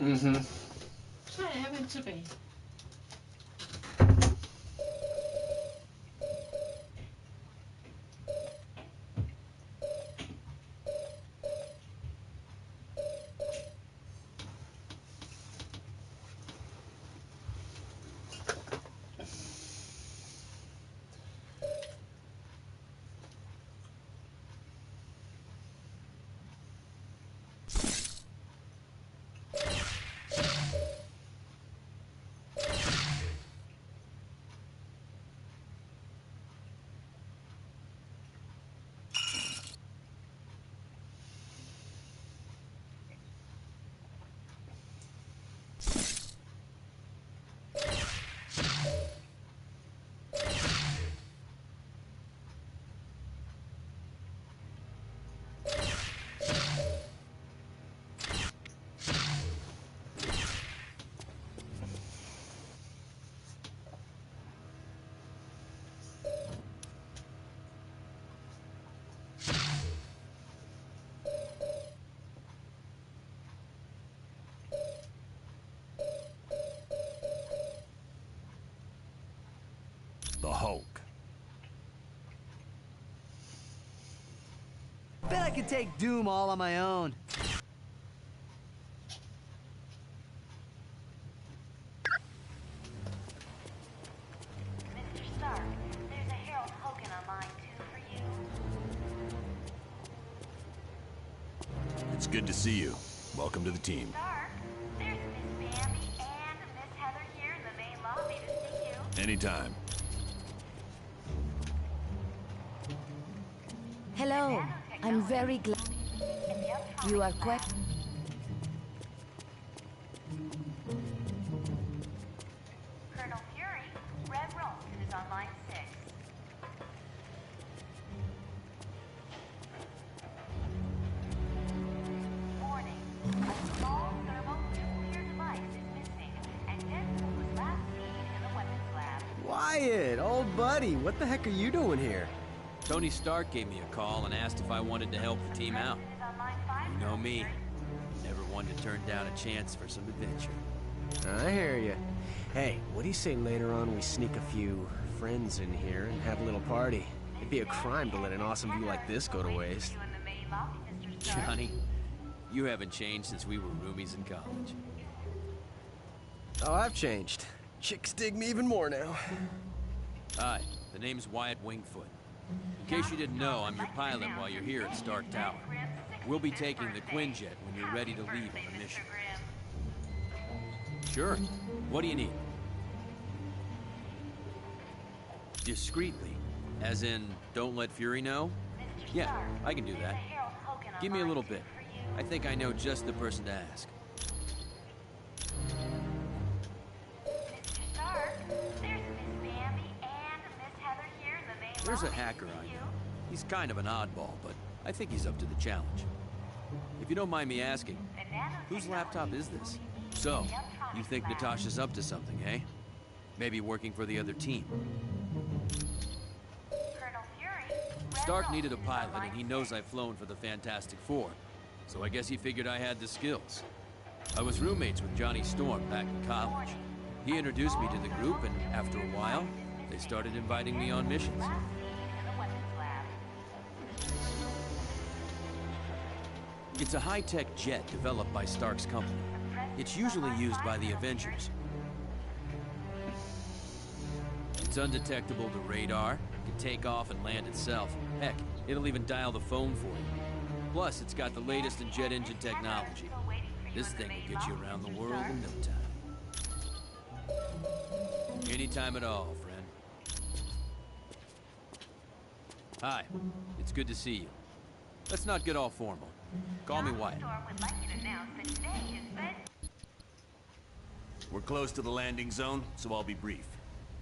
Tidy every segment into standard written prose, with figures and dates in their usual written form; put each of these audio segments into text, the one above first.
Mm-hmm. ใช่avenger 呗。The Hulk. Bet I could take Doom all on my own. Mr. Stark, there's a Harold Hogan on line 2 for you. It's good to see you. Welcome to the team. Stark, there's Miss Bambi and Miss Heather here in the main lobby to see you. Anytime. Hello. I'm very glad you are quite... Colonel Fury, Red Ralston is on line 6. Warning. A small thermonuclear device is missing, and Deadpool was last seen in the weapons lab. Wyatt, old buddy, what the heck are you doing here? Tony Stark gave me a call and asked if I wanted to help the team out. Ralston is on line 5. You know me. Never one to turn down a chance for some adventure. I hear you. Hey, what do you say later on we sneak a few friends in here and have a little party? It'd be a crime to let an awesome view like this go to waste. You in the main lobby, Mr. Stark. Johnny, you haven't changed since we were roomies in college. Oh, I've changed. Chicks dig me even more now. Hi, the name's Wyatt Wingfoot. In case you didn't know, I'm your pilot while you're here at Stark Tower. We'll be taking the Quinjet when you're ready to leave on the mission. Sure. What do you need? Discreetly. As in, don't let Fury know? Yeah, I can do that. Give me a little bit. I think I know just the person to ask. Mr. Stark, there's Miss Bambi and Miss Heather here in the main There's a lobby to hacker I see know. He's kind of an oddball, but I think he's up to the challenge. If you don't mind me asking, whose laptop is this? So, you think Natasha's up to something, eh? Maybe working for the other team. Colonel Fury, Stark needed a pilot, and he knows I've flown for the Fantastic Four. So I guess he figured I had the skills. I was roommates with Johnny Storm back in college. He introduced me to the group, and after a while, they started inviting me on missions. last seen in the weapons lab. It's a high-tech jet developed by Stark's company. It's usually used by the Avengers. It's undetectable to radar, can take off and land itself. Heck, it'll even dial the phone for you. Plus, it's got the latest in jet engine technology. This thing will get you around the world in no time. Anytime at all, friend. Hi, it's good to see you. Let's not get all formal. Call me Wyatt. Storm would like you to announce that today is Red. We're close to the landing zone, so I'll be brief.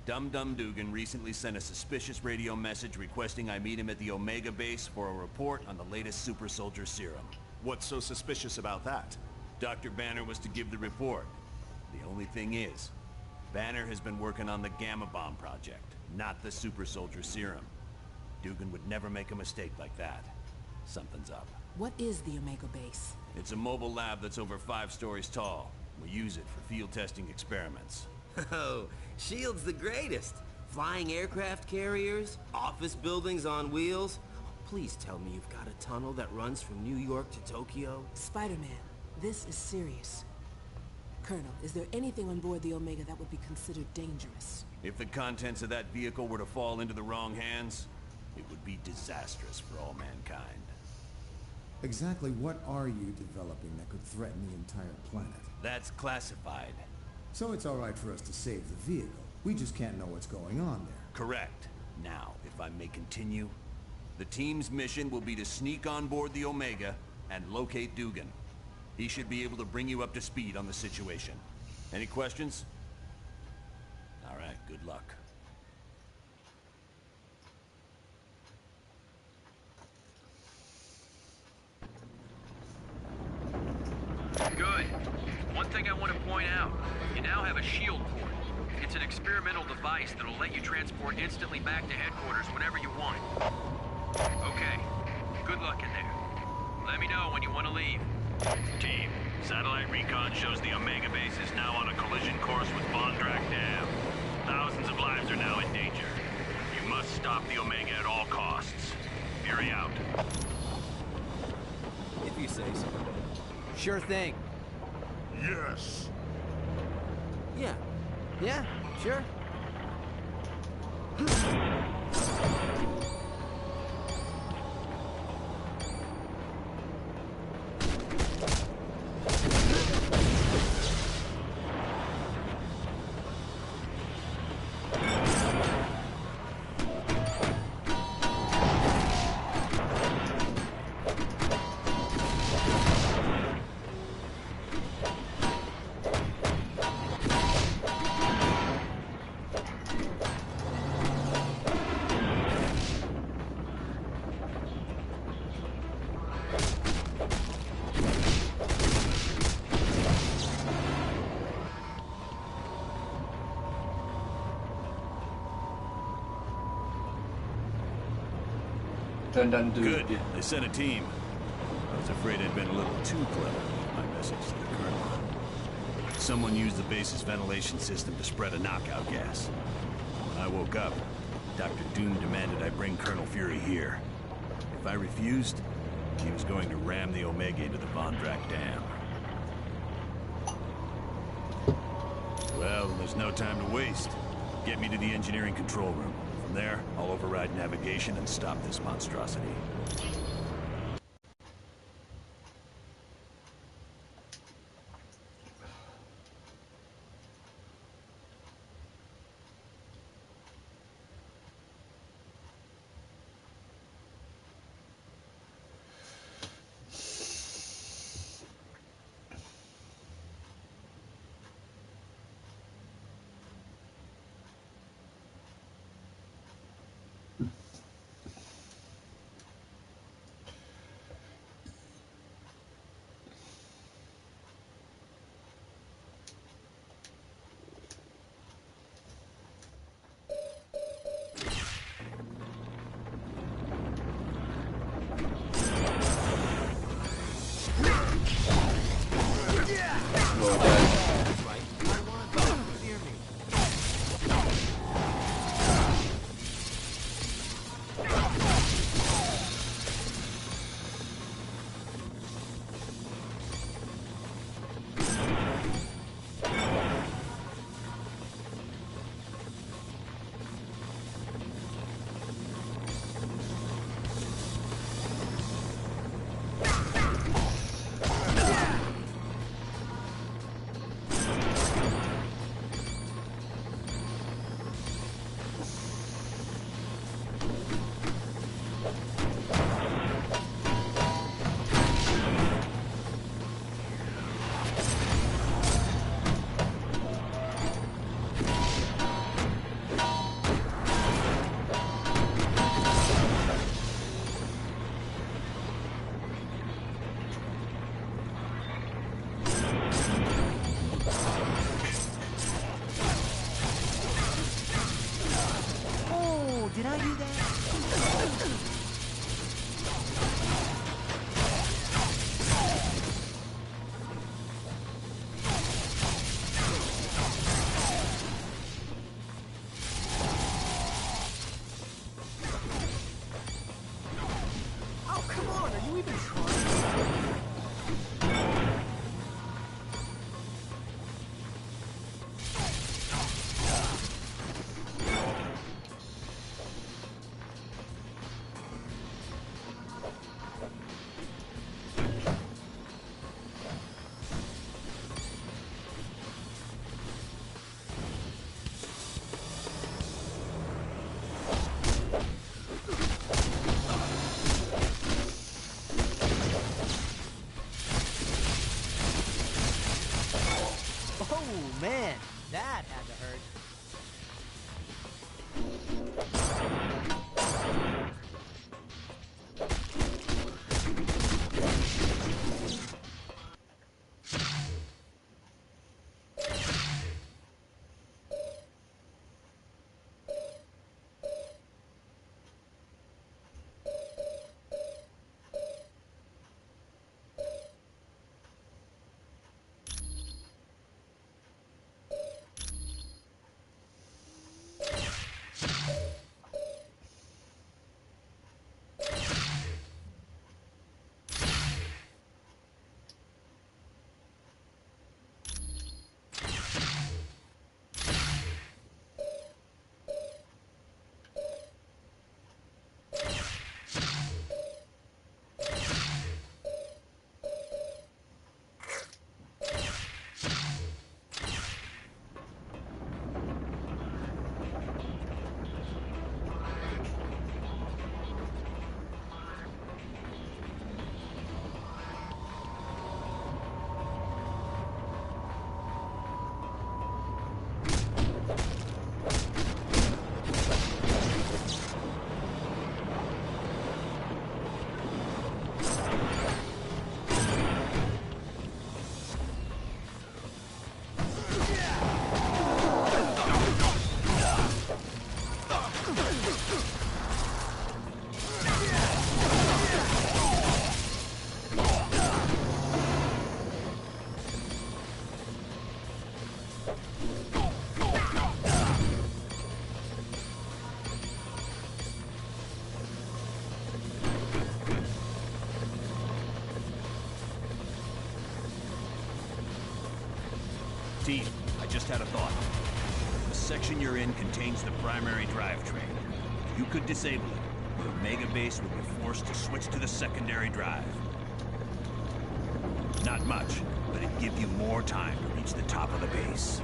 Dum Dum Dugan recently sent a suspicious radio message requesting I meet him at the Omega base for a report on the latest super soldier serum. What's so suspicious about that? Dr. Banner was to give the report. The only thing is, Banner has been working on the Gamma Bomb project, not the super soldier serum. Dugan would never make a mistake like that. Something's up. What is the Omega base? It's a mobile lab that's over 5 stories tall. We use it for field testing experiments. Oh, S.H.I.E.L.D's the greatest. Flying aircraft carriers, office buildings on wheels. Please tell me you've got a tunnel that runs from New York to Tokyo. Spider-Man, this is serious. Colonel, is there anything on board the Omega that would be considered dangerous? If the contents of that vehicle were to fall into the wrong hands, it would be disastrous for all mankind. Exactly what are you developing that could threaten the entire planet? That's classified. So it's all right for us to save the vehicle. We just can't know what's going on there. Correct. Now, if I may continue, the team's mission will be to sneak on board the Omega and locate Dugan. He should be able to bring you up to speed on the situation. Any questions? All right, good luck. Good. One thing I want to point out, you now have a shield port. It's an experimental device that'll let you transport instantly back to headquarters whenever you want. Okay, good luck in there. Let me know when you want to leave. Team, satellite recon shows the Omega base is now on a collision course with Bondrak Dam. Thousands of lives are now in danger. You must stop the Omega at all costs. Fury out. If you say so. Sure thing. Yes. Yeah. Yeah, sure. Good. They sent a team. I was afraid I'd been a little too clever with my message to the Colonel. Someone used the base's ventilation system to spread a knockout gas. When I woke up, Dr. Doom demanded I bring Colonel Fury here. If I refused, he was going to ram the Omega into the Bondrak Dam. Well, then there's no time to waste. Get me to the engineering control room. From there, I'll override navigation and stop this monstrosity. word. Team, I just had a thought. The section you're in contains the primary drivetrain. If you could disable it, the Omega base would be forced to switch to the secondary drive. Not much, but it'd give you more time to reach the top of the base.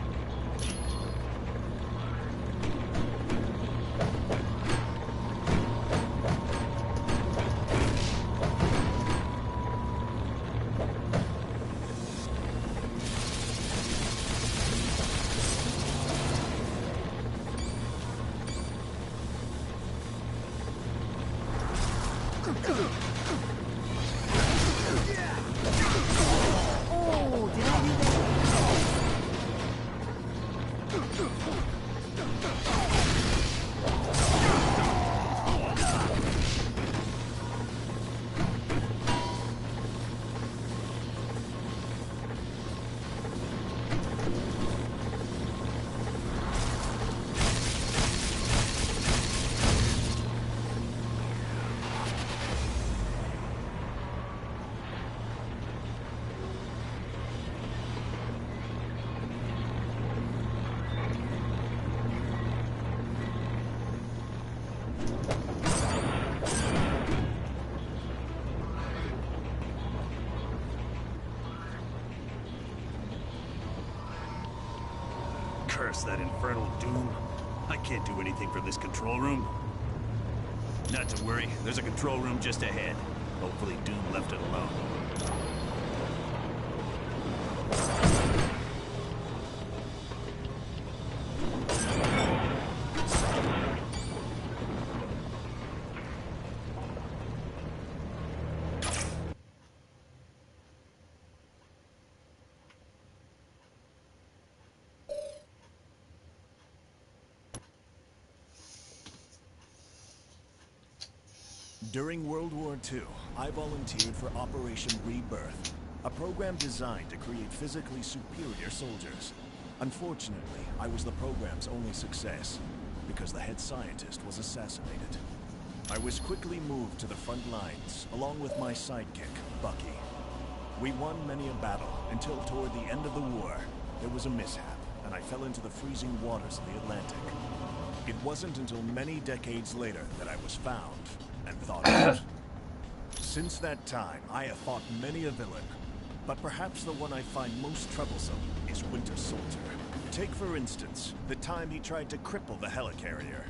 Curse that infernal Doom. I can't do anything from this control room. Not to worry, there's a control room just ahead. Hopefully Doom left it alone. During World War II, I volunteered for Operation Rebirth, a program designed to create physically superior soldiers. Unfortunately, I was the program's only success, because the head scientist was assassinated. I was quickly moved to the front lines, along with my sidekick, Bucky. We won many a battle, until toward the end of the war, there was a mishap, and I fell into the freezing waters of the Atlantic. It wasn't until many decades later that I was found and thought out. Since that time, I have fought many a villain, but perhaps the one I find most troublesome is Winter Soldier. Take, for instance, the time he tried to cripple the helicarrier.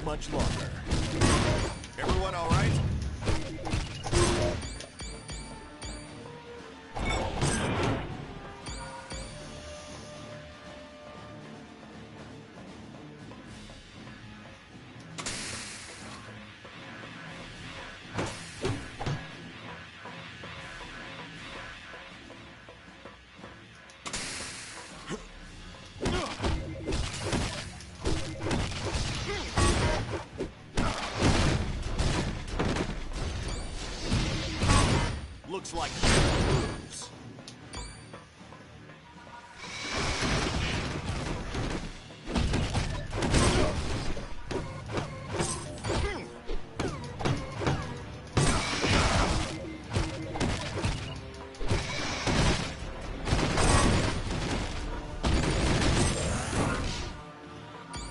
much longer. Everyone all right? Looks like moves.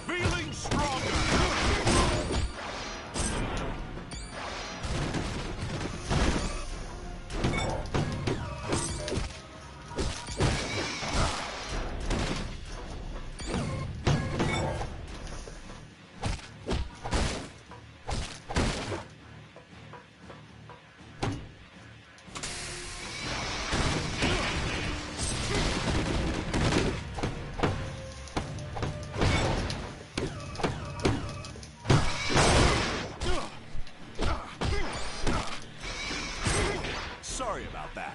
Feeling stronger. Sorry about that.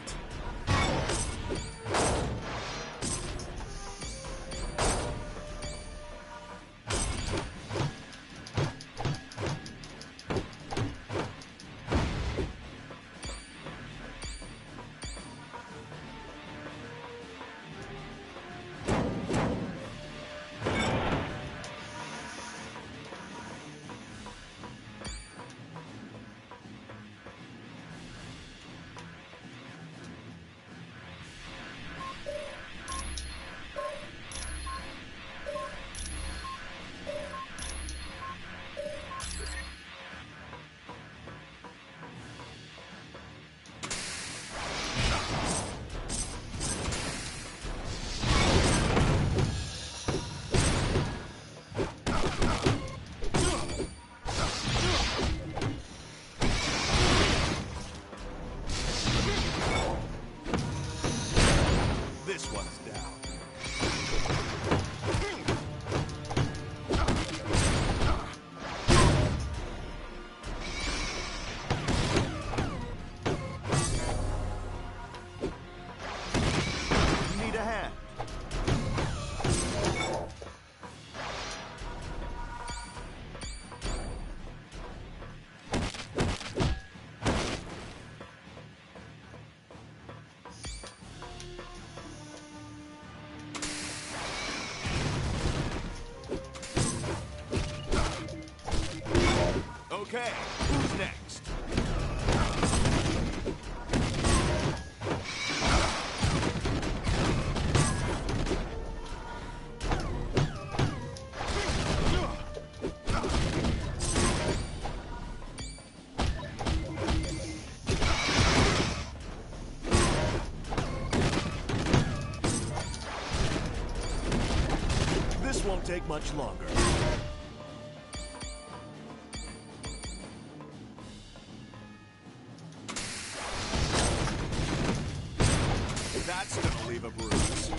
This one's down. Need a hand. Okay, who's next? This won't take much longer. That's gonna leave a bruise.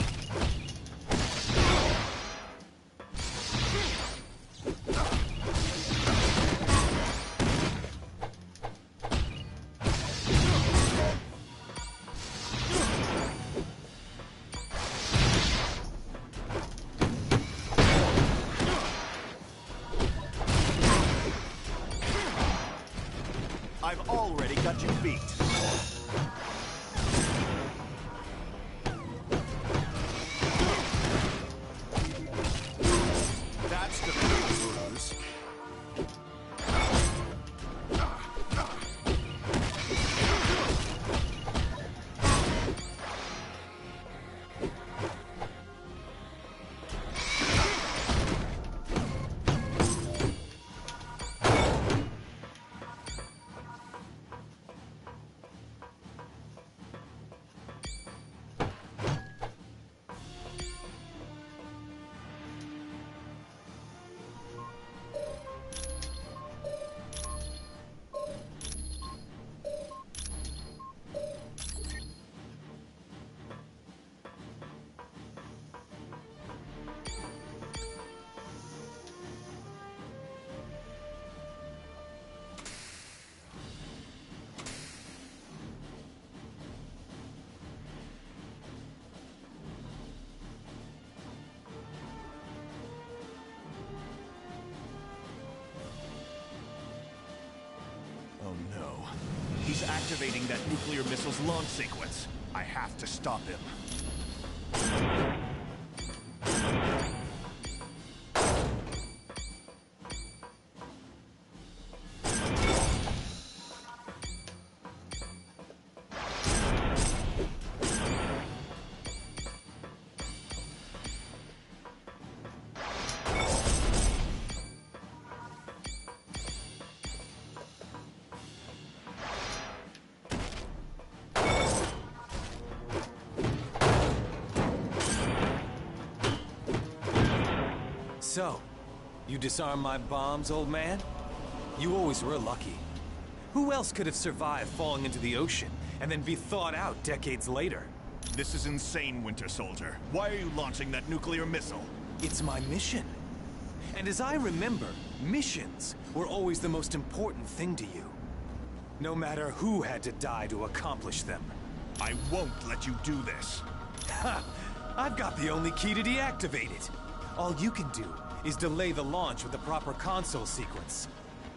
I've already got you beat. That's the bruise. activating that nuclear missile's launch sequence. I have to stop him. So, you disarm my bombs, old man? You always were lucky. Who else could have survived falling into the ocean and then be thawed out decades later? This is insane, Winter Soldier. Why are you launching that nuclear missile? It's my mission. And as I remember, missions were always the most important thing to you. No matter who had to die to accomplish them. I won't let you do this. Ha! I've got the only key to deactivate it. All you can do is delay the launch with the proper console sequence.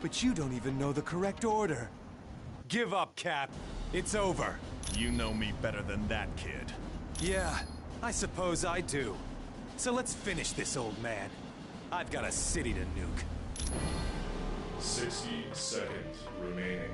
But you don't even know the correct order. Give up, Cap. It's over. You know me better than that, kid. Yeah, I suppose I do. So let's finish this, old man. I've got a city to nuke. 60 seconds remaining.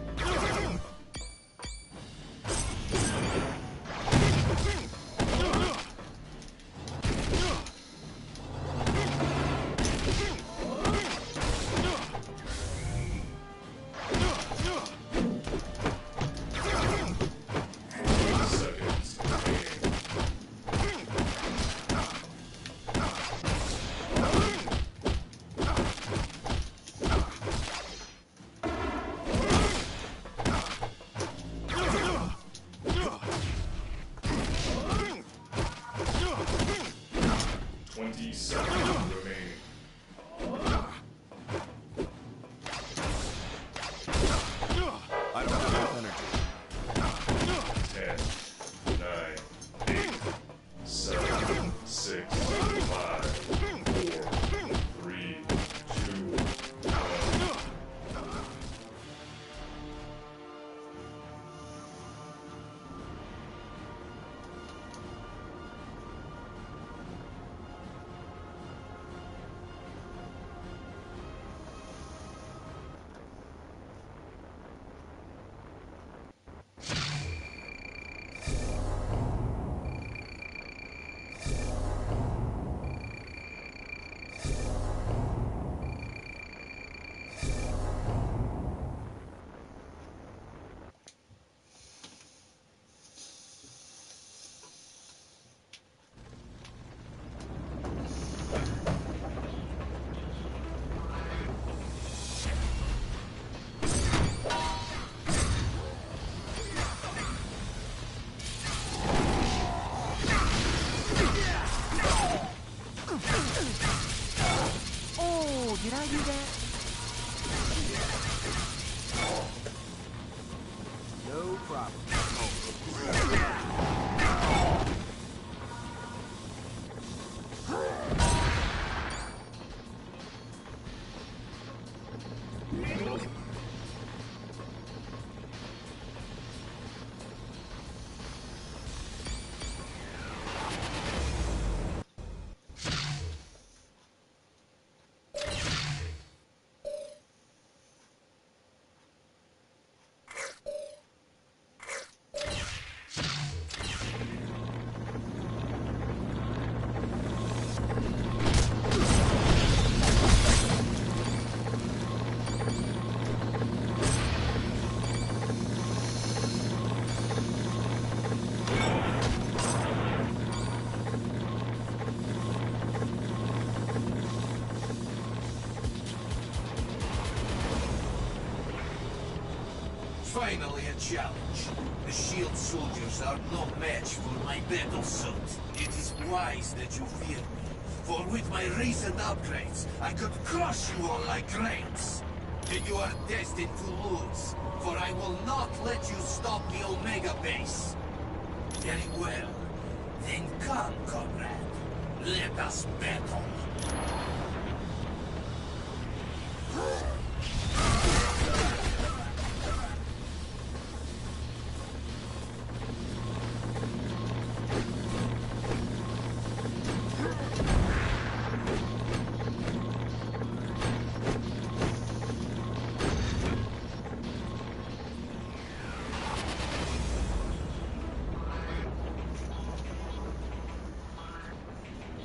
Did I do that? No problem. Finally a challenge. The shield soldiers are no match for my battle suit. It is wise that you fear me, for with my recent upgrades, I could crush you all like grains. You are destined to lose, for I will not let you stop the Omega base. Very well. Then come, comrade. Let us battle.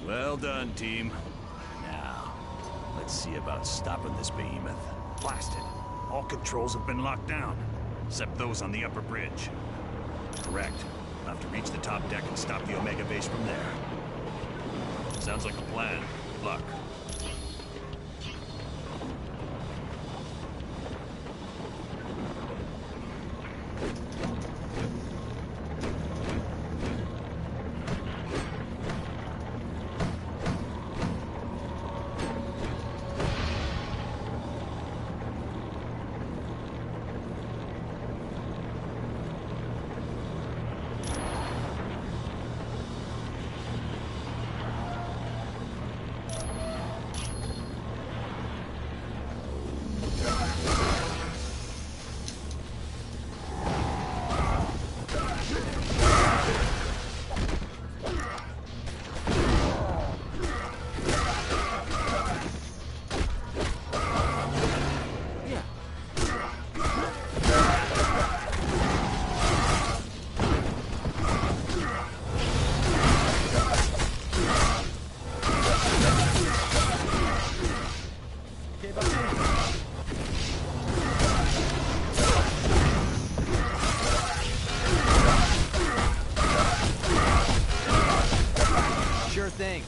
Well done, team. Now, let's see about stopping this behemoth. Blasted. All controls have been locked down, except those on the upper bridge. Correct. We'll have to reach the top deck and stop the Omega base from there. Sounds like a plan. Good luck. Sure thing.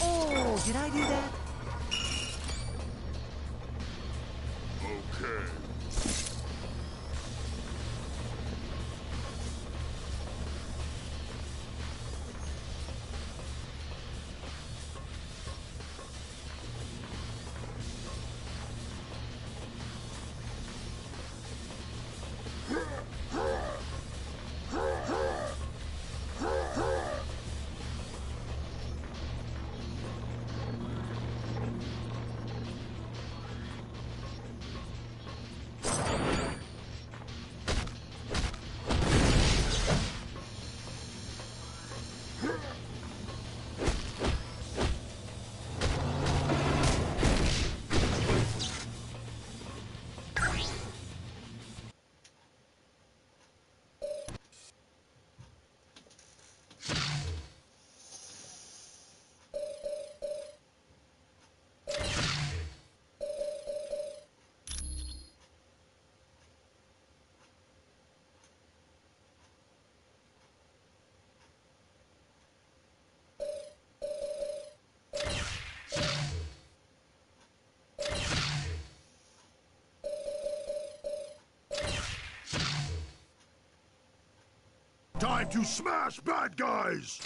Oh, did I do that? Okay. Time to smash bad guys!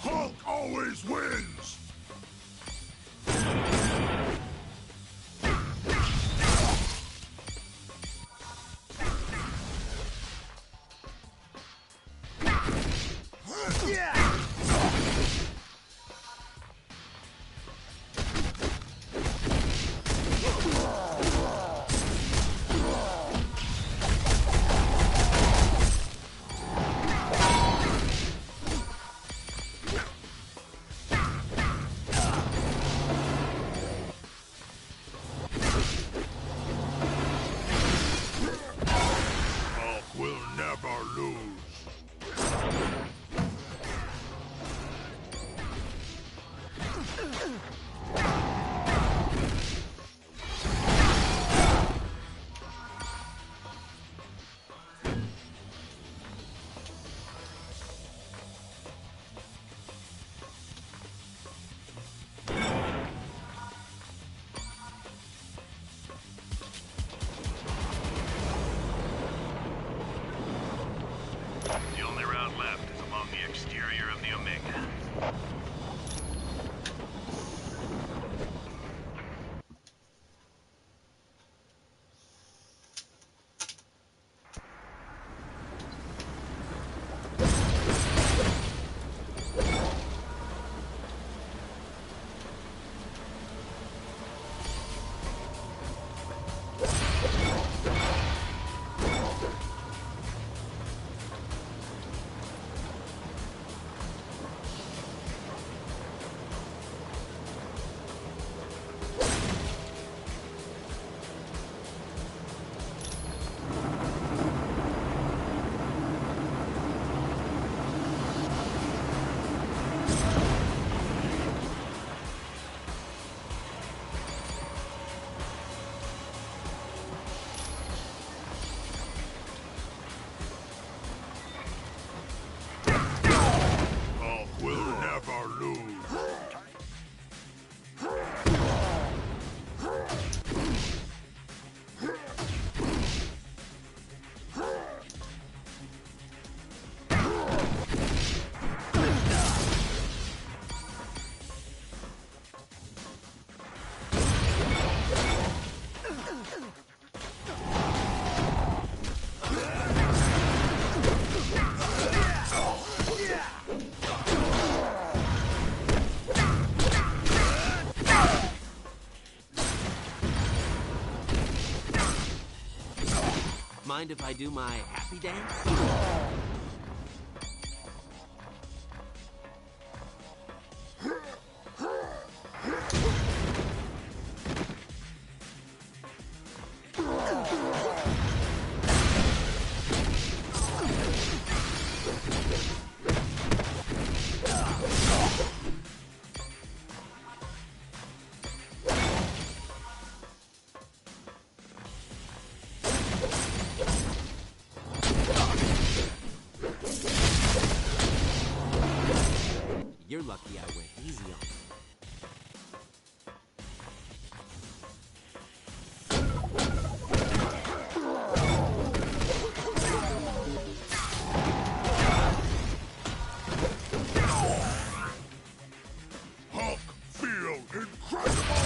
Hulk always wins! mind if I do my happy dance? You're lucky I went easy on you. Hulk, feel incredible!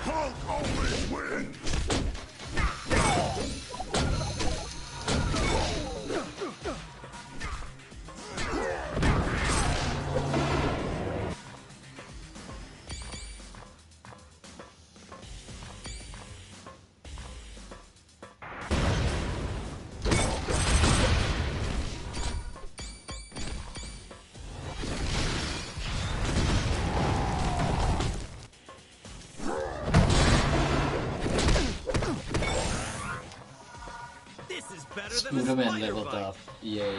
Hulk always wins! This is better than a Spider-Man spider leveled bite. up. Yay.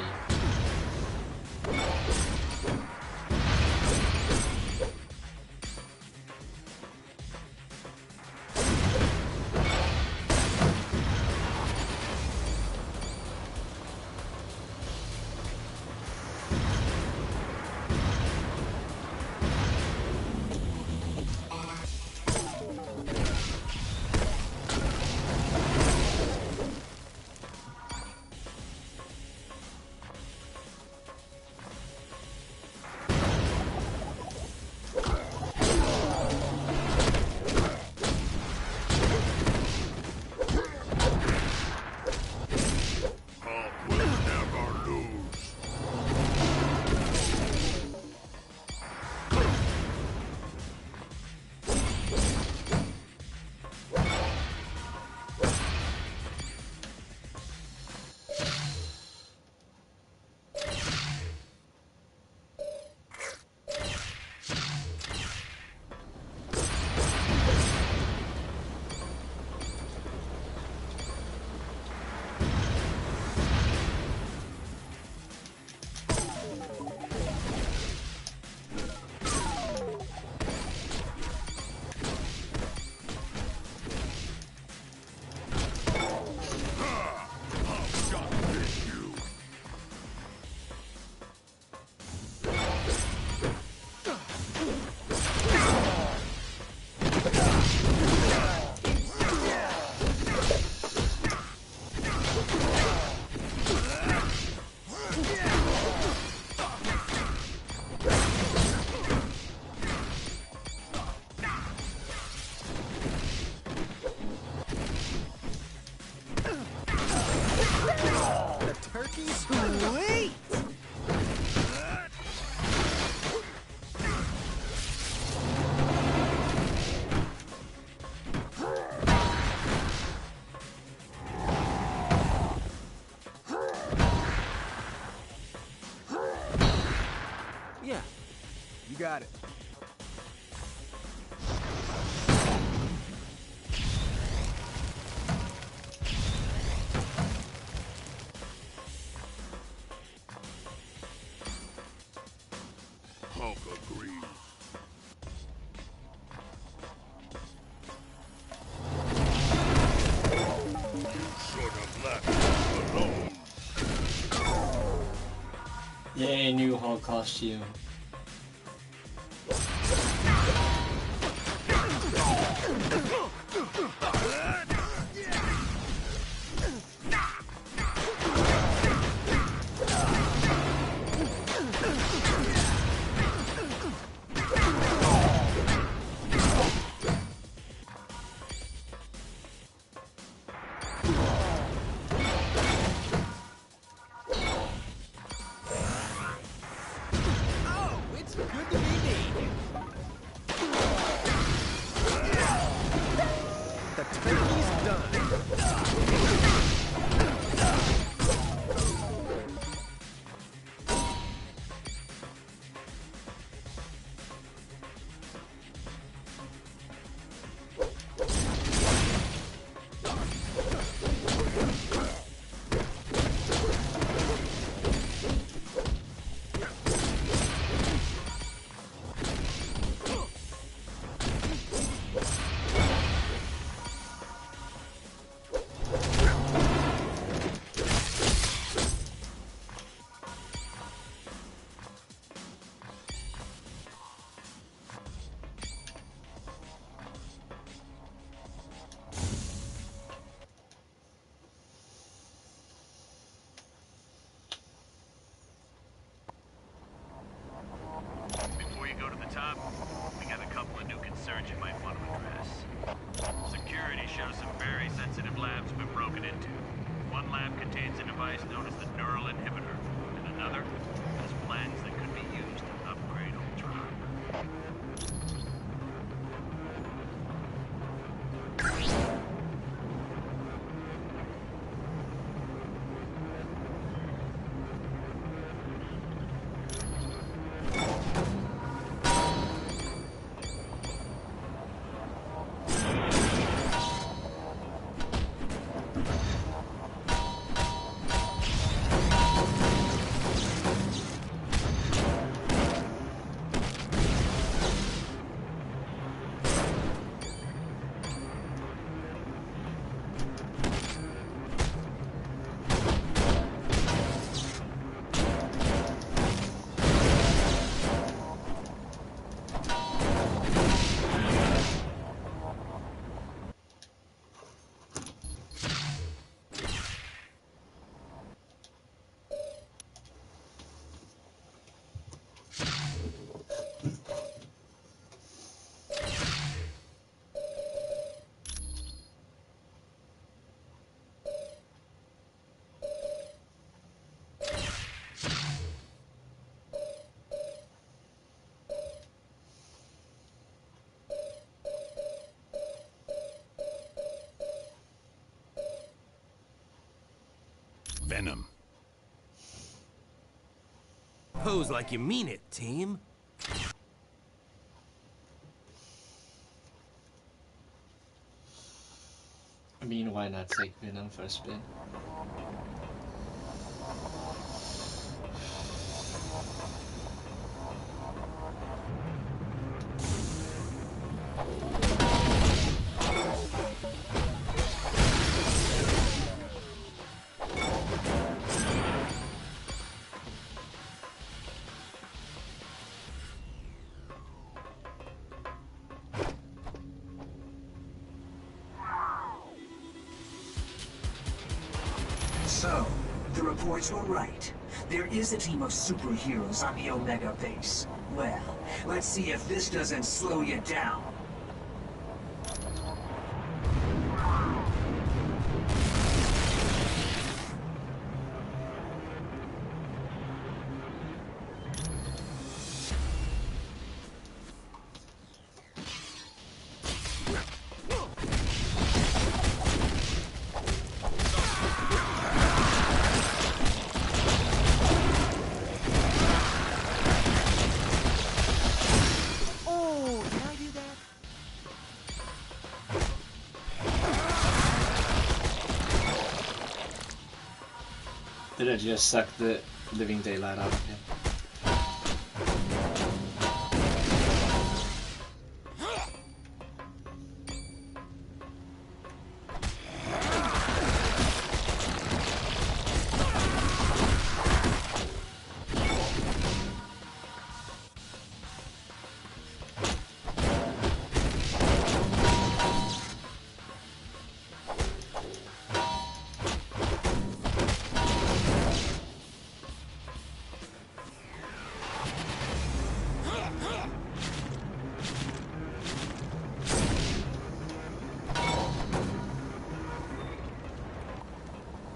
Hulk will never lose. Hulk got you. The turkey's sweet! Yeah. You got it. Hulk agrees. Should have left us alone. Yay, new Hulk costume. device known as the neural inhibitor, and another has plans that could be used to upgrade Ultron. Venom. Pose like you mean it, team. I mean, why not take Venom for a spin? So, the reports were right. There is a team of superheroes on the Omega base. Well, let's see if this doesn't slow you down. Did I just suck the living daylight out of him?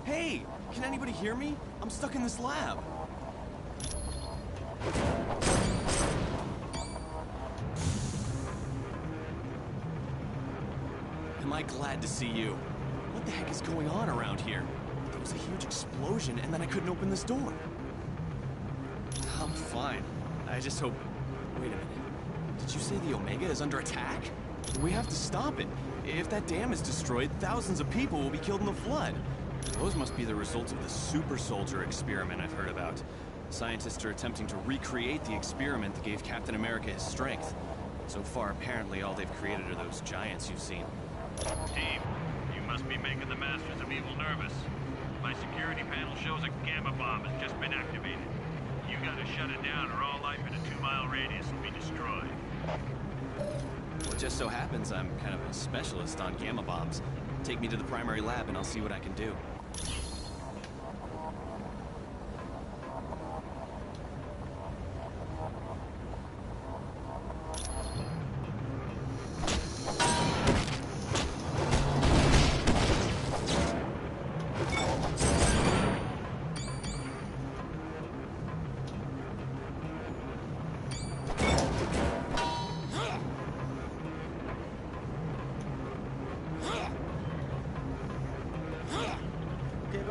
Hey! Can anybody hear me? I'm stuck in this lab. Am I glad to see you? What the heck is going on around here? There was a huge explosion and then I couldn't open this door. I'm fine. I just hope... Wait a minute. Did you say the Omega is under attack? We have to stop it. If that dam is destroyed, thousands of people will be killed in the flood. Those must be the results of the super soldier experiment I've heard about. Scientists are attempting to recreate the experiment that gave Captain America his strength. So far, apparently, all they've created are those giants you've seen. Team, you must be making the Masters of Evil nervous. My security panel shows a gamma bomb has just been activated. You gotta shut it down or all life in a 2-mile radius will be destroyed. Well, it just so happens I'm kind of a specialist on gamma bombs. Take me to the primary lab and I'll see what I can do.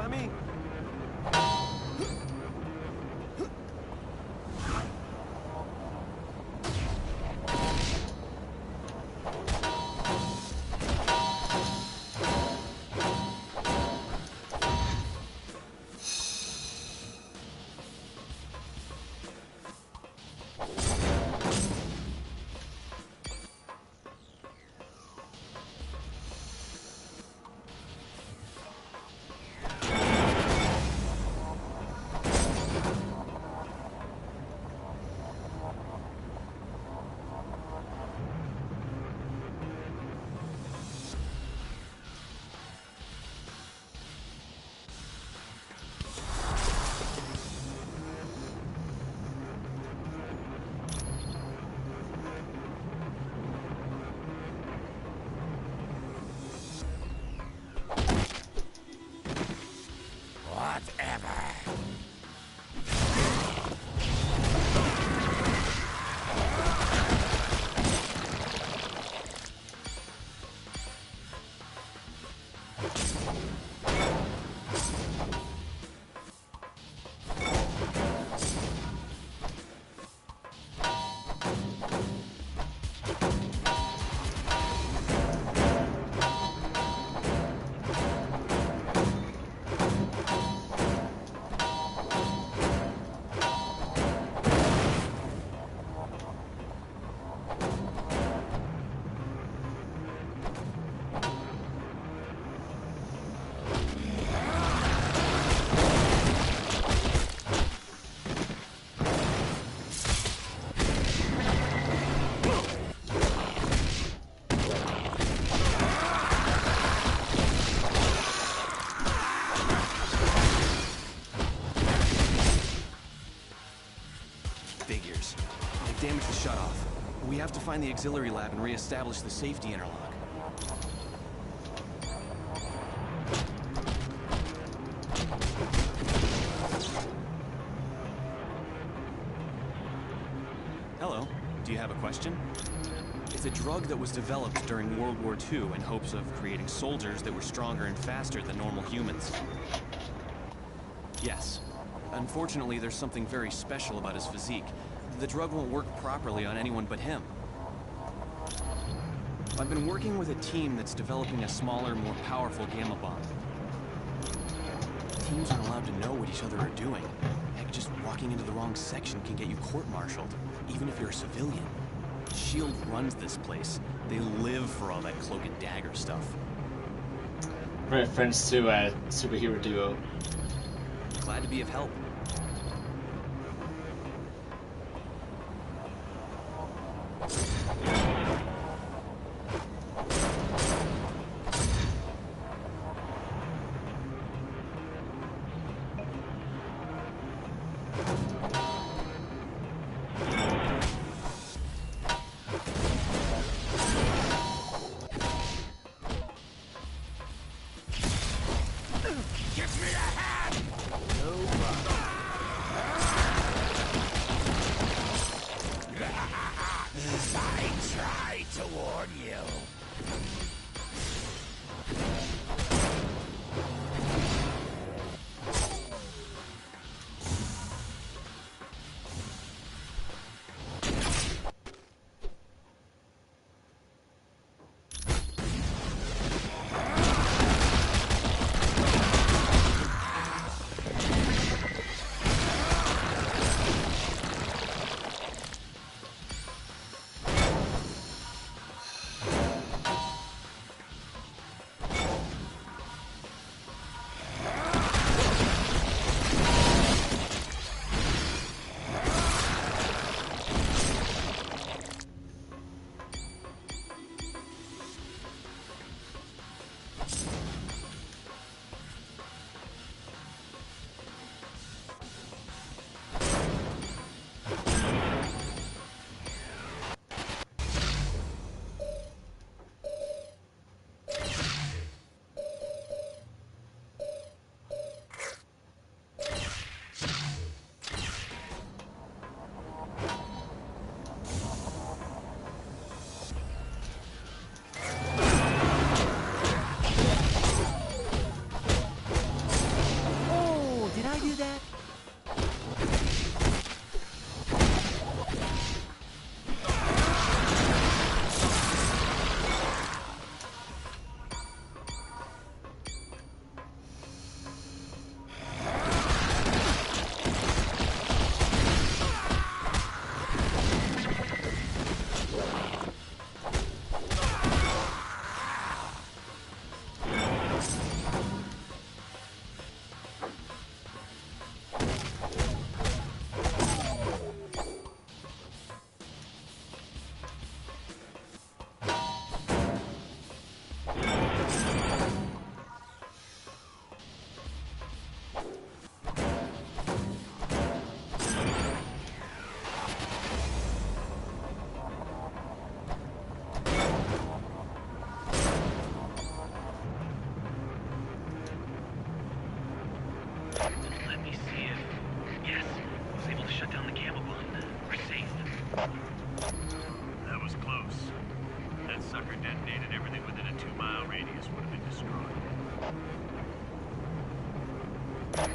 by me. Damage the shutoff. We have to find the auxiliary lab and re-establish the safety interlock. Hello. Do you have a question? It's a drug that was developed during World War II in hopes of creating soldiers that were stronger and faster than normal humans. Yes. Unfortunately, there's something very special about his physique. The drug won't work properly on anyone but him. I've been working with a team that's developing a smaller, more powerful gamma bomb. Teams aren't allowed to know what each other are doing. Heck, just walking into the wrong section can get you court-martialed, even if you're a civilian. S.H.I.E.L.D. runs this place. They live for all that cloak and dagger stuff. Reference to a superhero duo. Glad to be of help.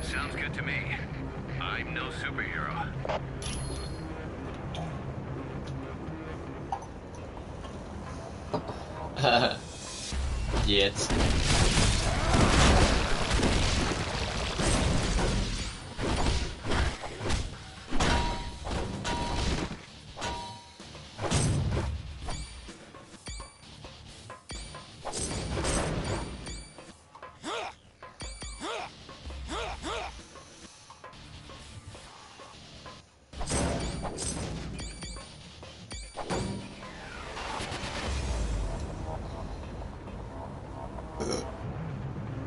Sounds good to me. I'm no superhero. Yet.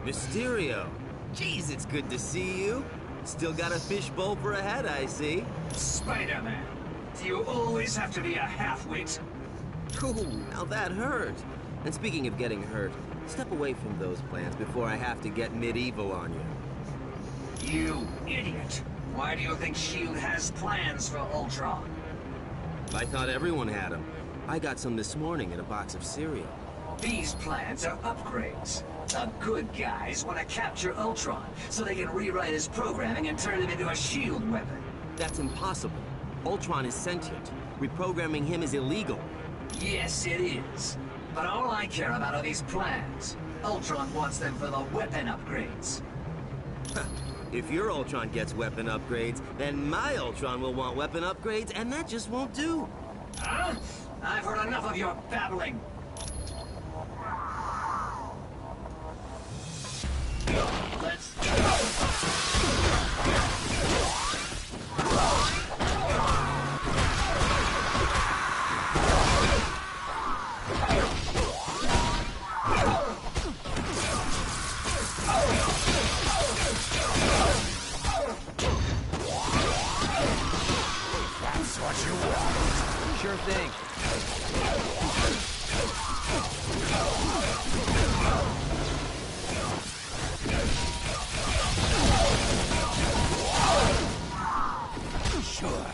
Mysterio! Jeez, it's good to see you. Still got a fishbowl for a head, I see. Spider-Man, do you always have to be a half-wit? Ooh, now that hurt. And speaking of getting hurt, step away from those plans before I have to get medieval on you. You idiot! Why do you think S.H.I.E.L.D. has plans for Ultron? I thought everyone had them. I got some this morning in a box of cereal. These plans are upgrades. The good guys want to capture Ultron so they can rewrite his programming and turn him into a S.H.I.E.L.D. weapon. That's impossible. Ultron is sentient. Reprogramming him is illegal. Yes, it is. But all I care about are these plans. Ultron wants them for the weapon upgrades. If your Ultron gets weapon upgrades, then my Ultron will want weapon upgrades, and that just won't do. Huh? I've heard enough of your babbling. Let's That's what you want. Sure thing. Sure.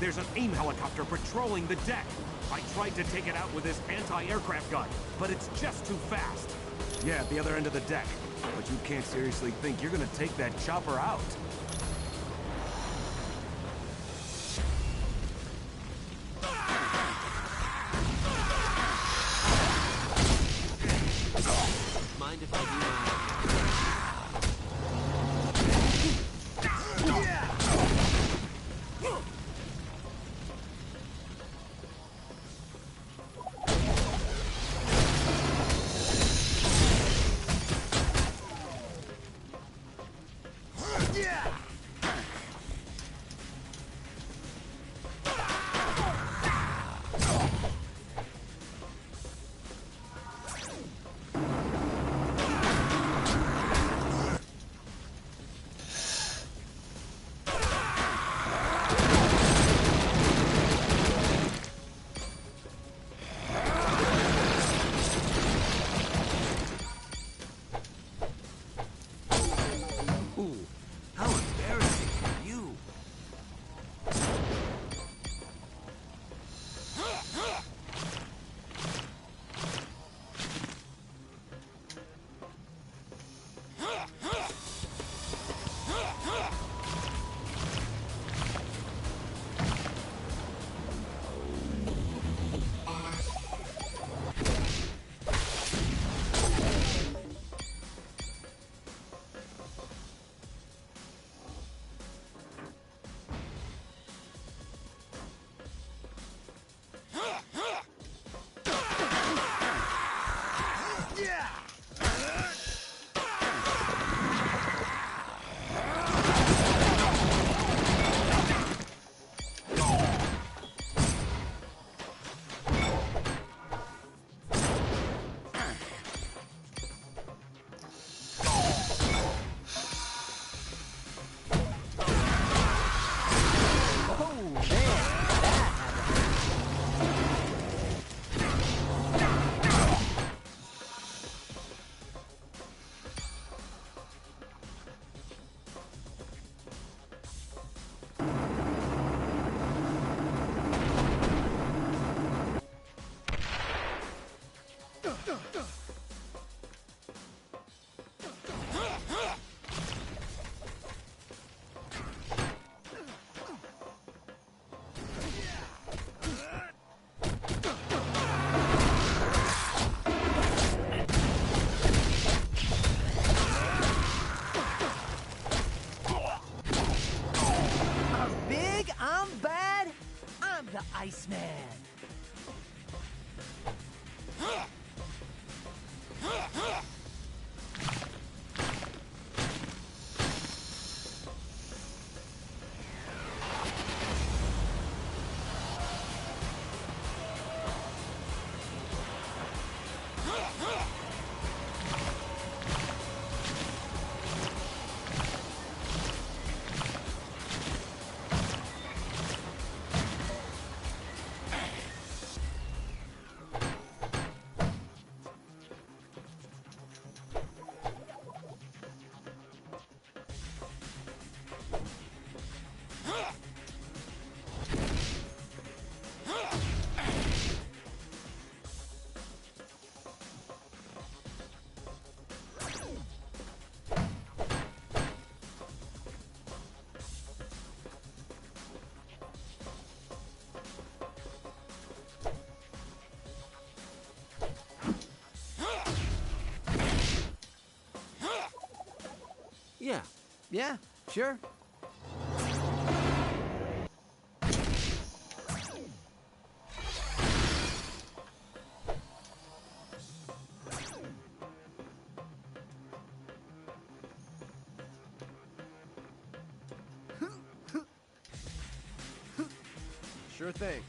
There's an AIM helicopter patrolling the deck. I tried to take it out with this anti-aircraft gun, but it's just too fast. Yeah, at the other end of the deck. But you can't seriously think you're gonna take that chopper out. Mind if I do my... How embarrassing for you. Iceman. Yeah, sure. Sure thing.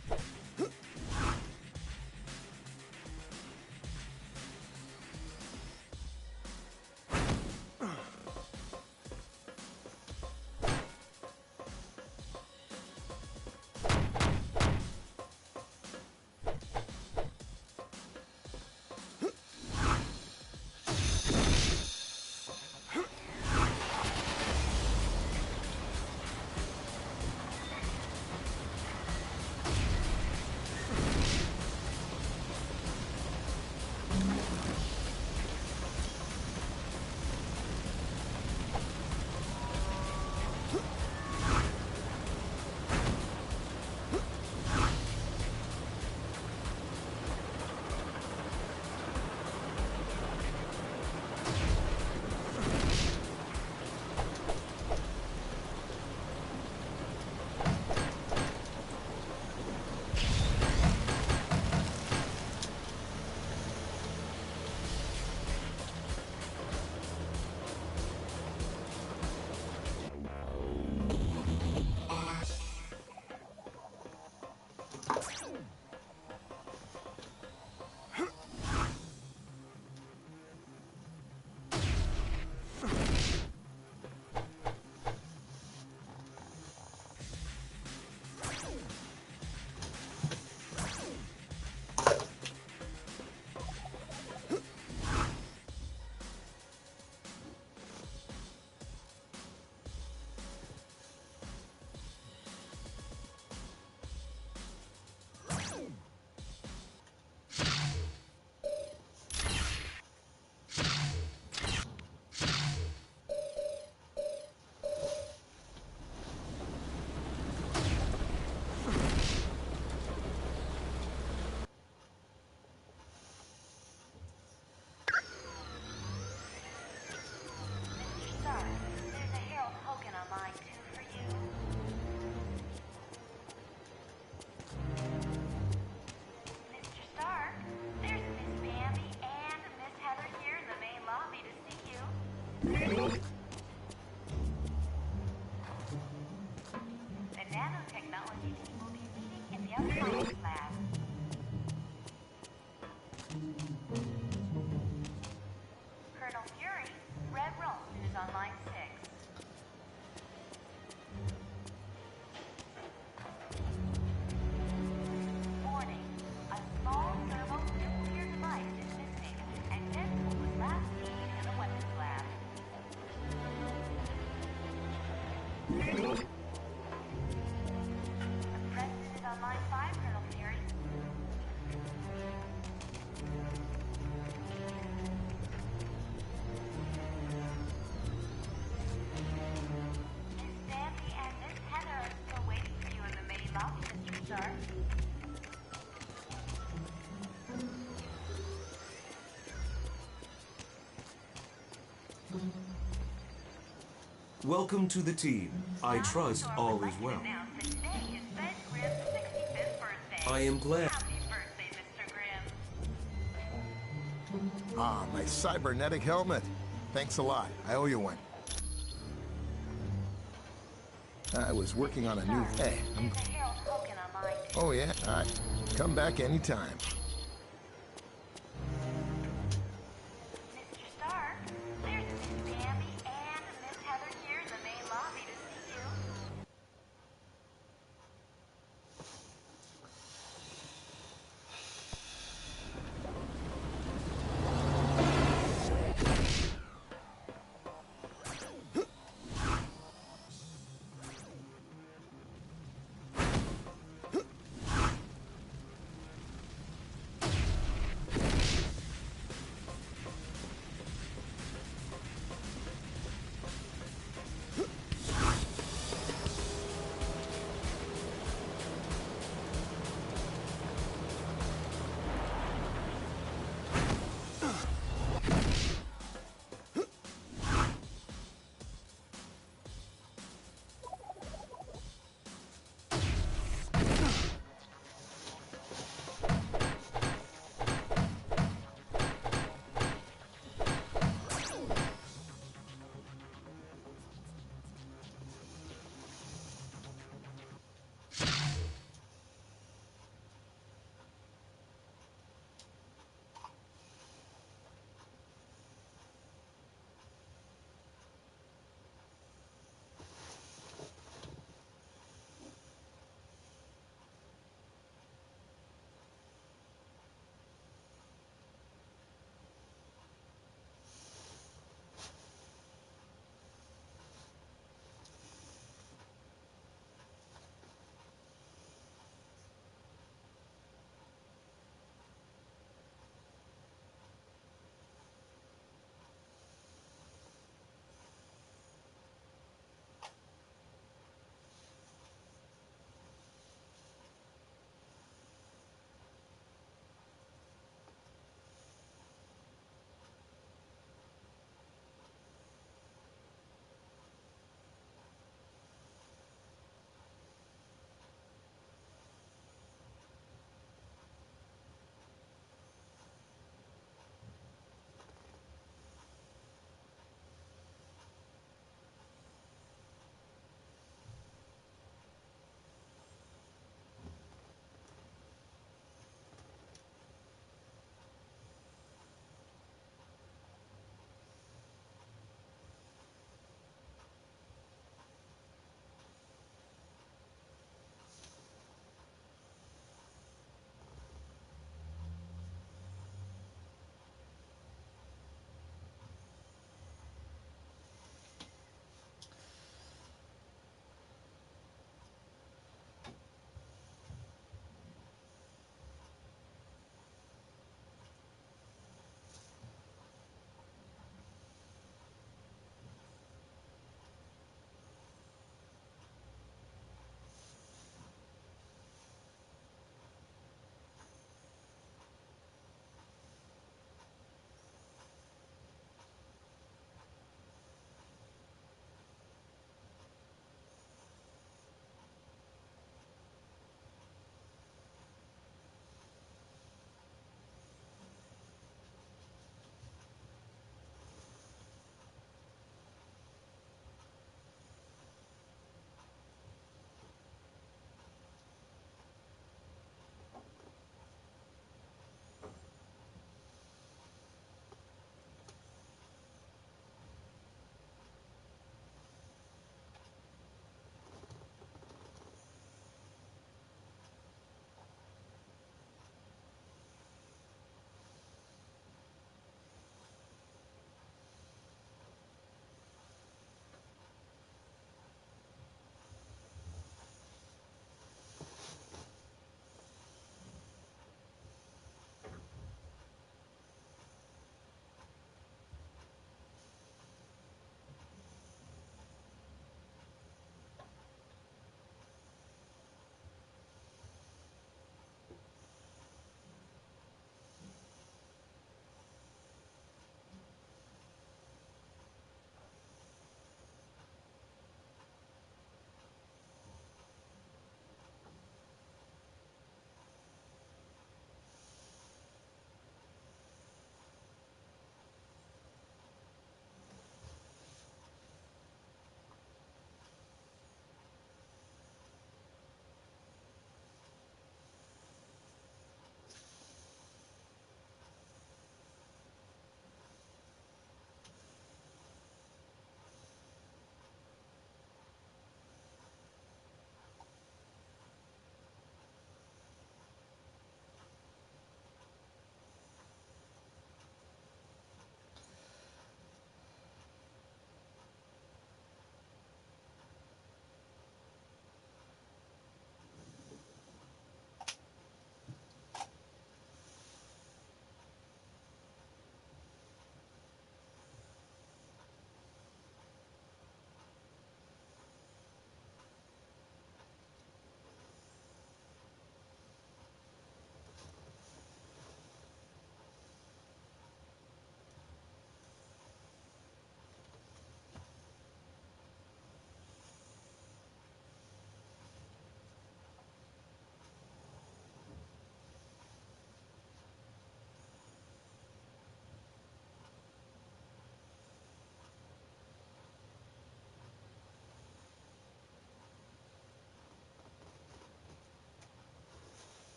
Welcome to the team. I trust all is well. I am glad. Ah, my cybernetic helmet. Thanks a lot. I owe you one. I was working on a new... Hey, Oh yeah, come back anytime.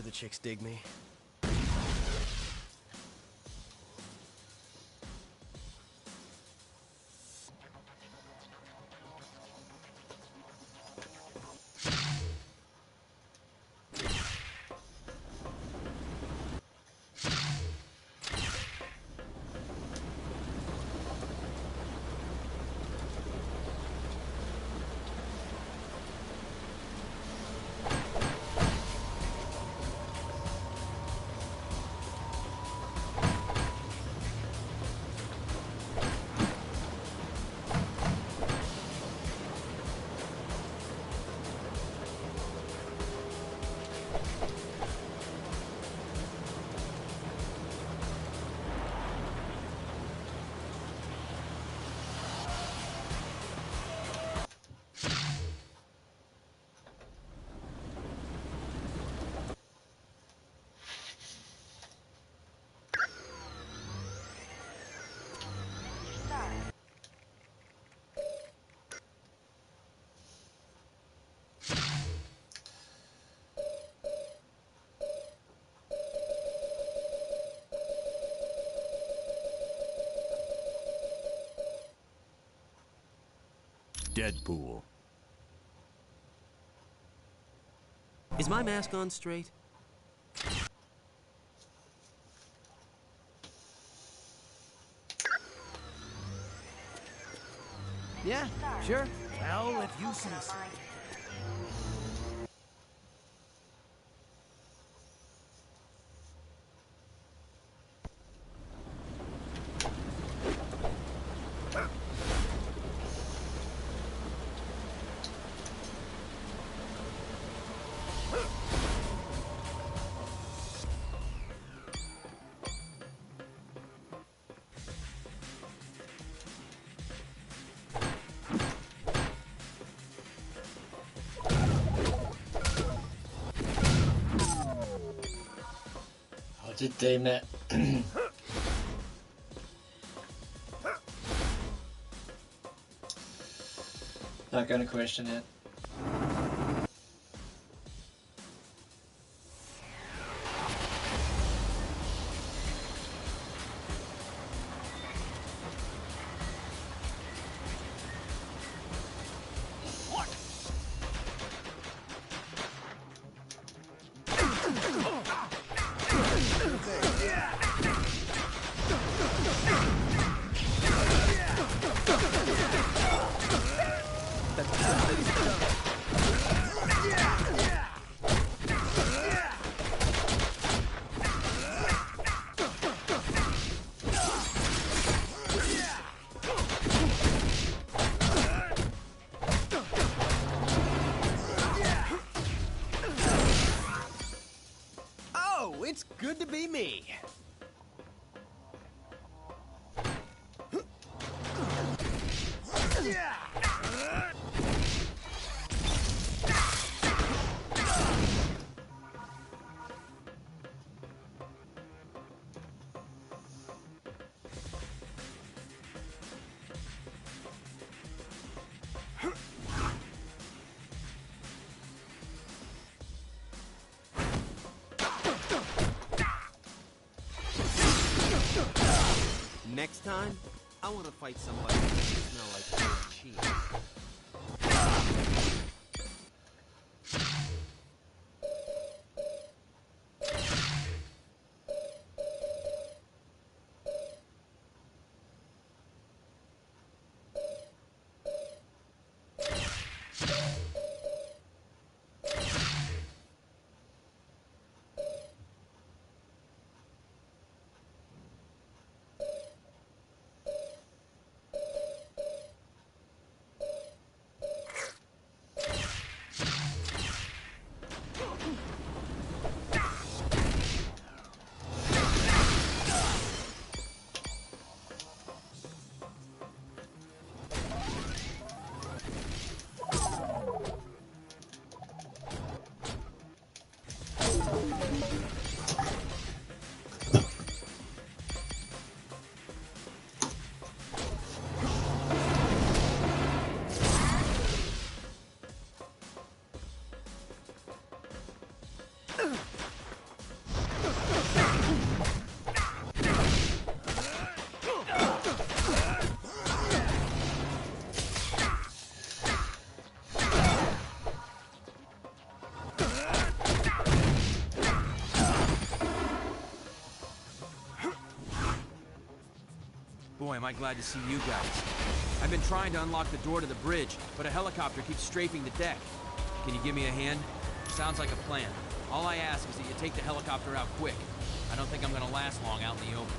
the chicks dig me. Deadpool. Is my mask on straight? Yeah, sure. Well, if you say so. Oh, did they met? Not gonna question it. Oh, it's good to be me. Next time, I want to fight somebody who doesn't smell like old cheese. am I glad to see you guys. I've been trying to unlock the door to the bridge, but a helicopter keeps strafing the deck. Can you give me a hand? Sounds like a plan. All I ask is that you take the helicopter out quick. I don't think I'm gonna last long out in the open.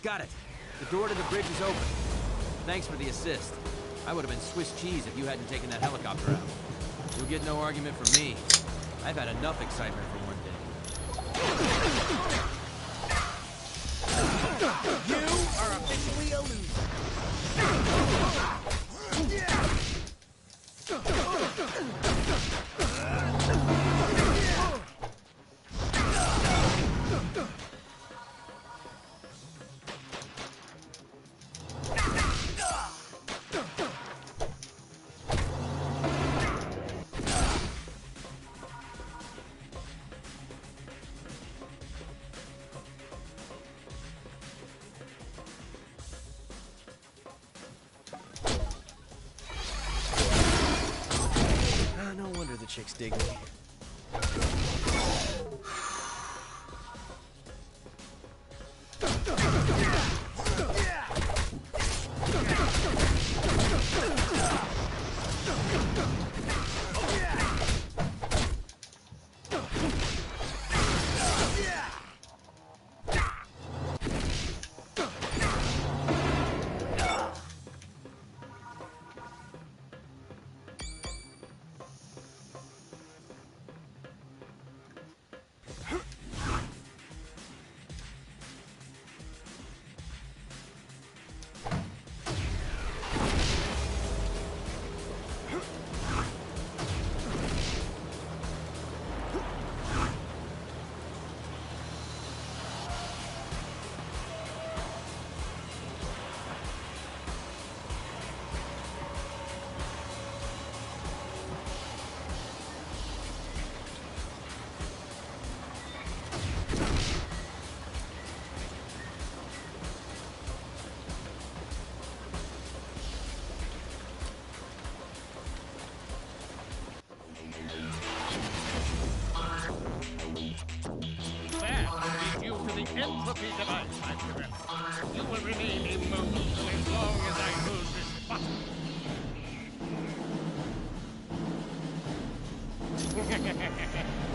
Got it. The door to the bridge is open. Thanks for the assist. I would have been Swiss cheese if you hadn't taken that helicopter out. You'll get no argument from me. I've had enough excitement for one day. You are officially a loser. No wonder the chicks dig me. Entropy device, my friend. You will remain immobile as long as I hold this button.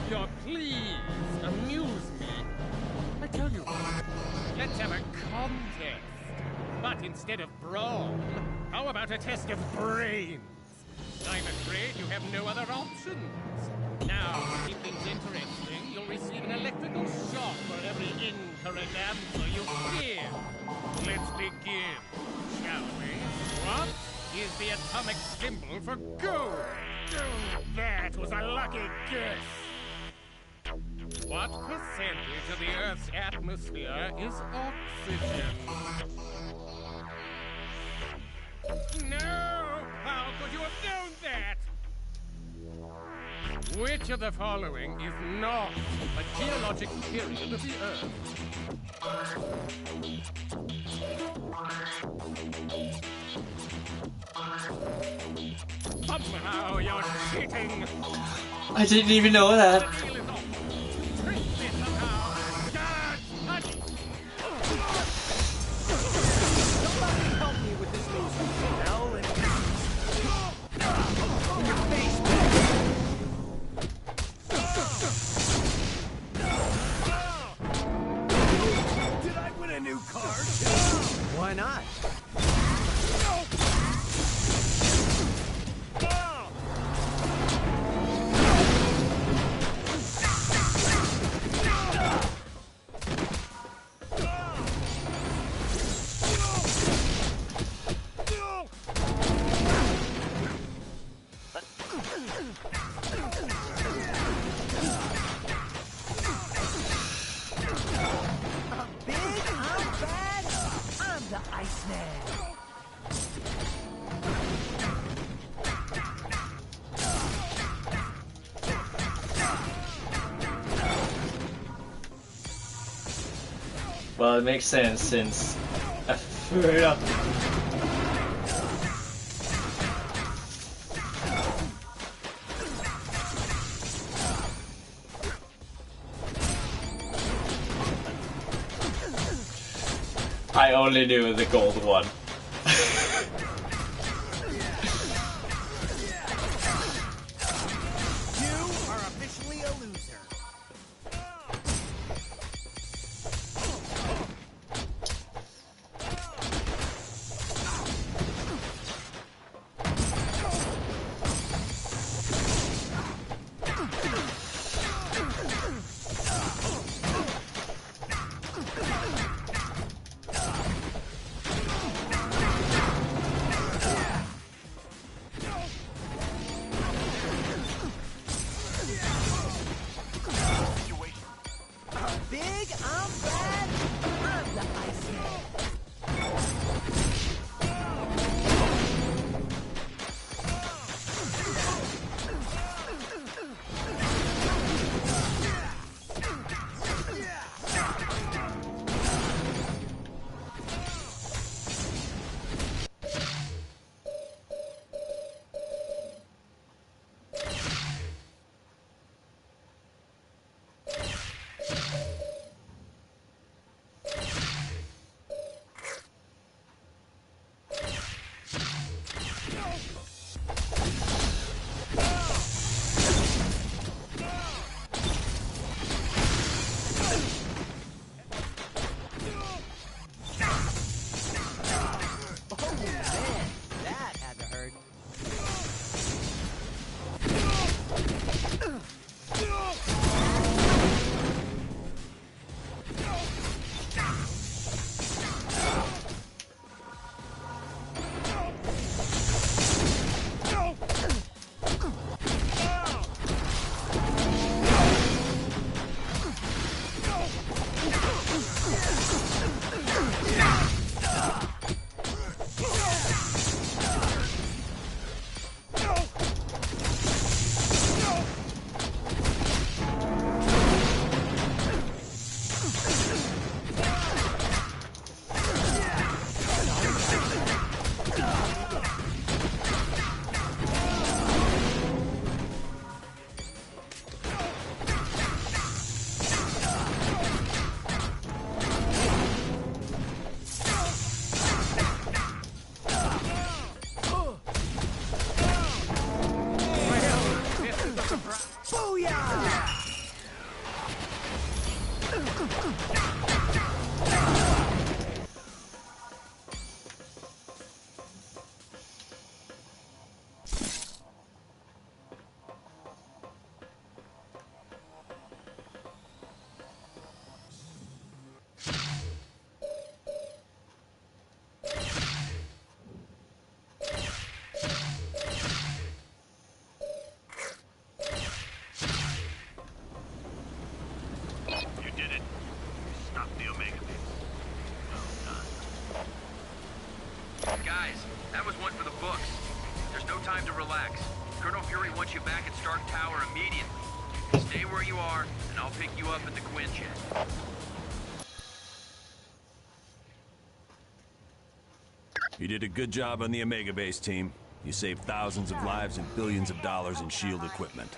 Your pleas amuse me. I tell you what, let's have a contest. But instead of brawn, how about a test of brains? I'm afraid you have no other options. Now, to keep things interesting, you'll receive an electrical shock for every incorrect answer you give. Let's begin, shall we? What is the atomic symbol for gold? That was a lucky guess. What percentage of the Earth's atmosphere is oxygen? No! How could you have known that? Which of the following is not a geologic period of the Earth? Somehow you're cheating! I didn't even know that. Help me with this loser. Hell and in your face, Did I win a new card? Why not? Well, it makes sense since I only knew the gold one. You did a good job on the Omega Base team. You saved thousands of lives and billions of dollars in SHIELD equipment.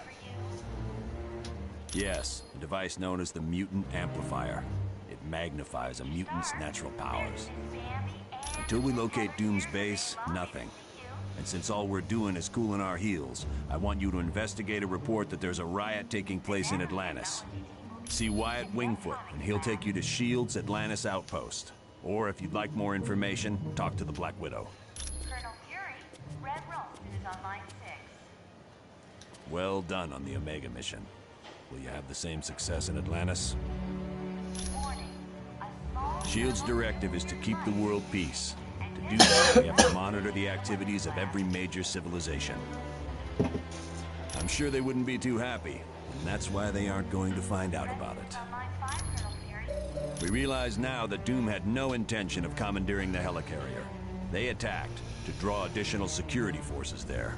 Yes, a device known as the Mutant Amplifier. It magnifies a mutant's natural powers. Until we locate Doom's base, nothing. And since all we're doing is cooling our heels, I want you to investigate a report that there's a riot taking place in Atlantis. See Wyatt Wingfoot, and he'll take you to SHIELD's Atlantis outpost. Or if you'd like more information, talk to the Black Widow. Colonel Fury, Red Room is on line 6. Well done on the Omega mission. Will you have the same success in Atlantis? SHIELD's directive is to keep the world peace. To do that, we have to monitor the activities of every major civilization. I'm sure they wouldn't be too happy, and that's why they aren't going to find out about it. We realize now that Doom had no intention of commandeering the helicarrier. They attacked to draw additional security forces there.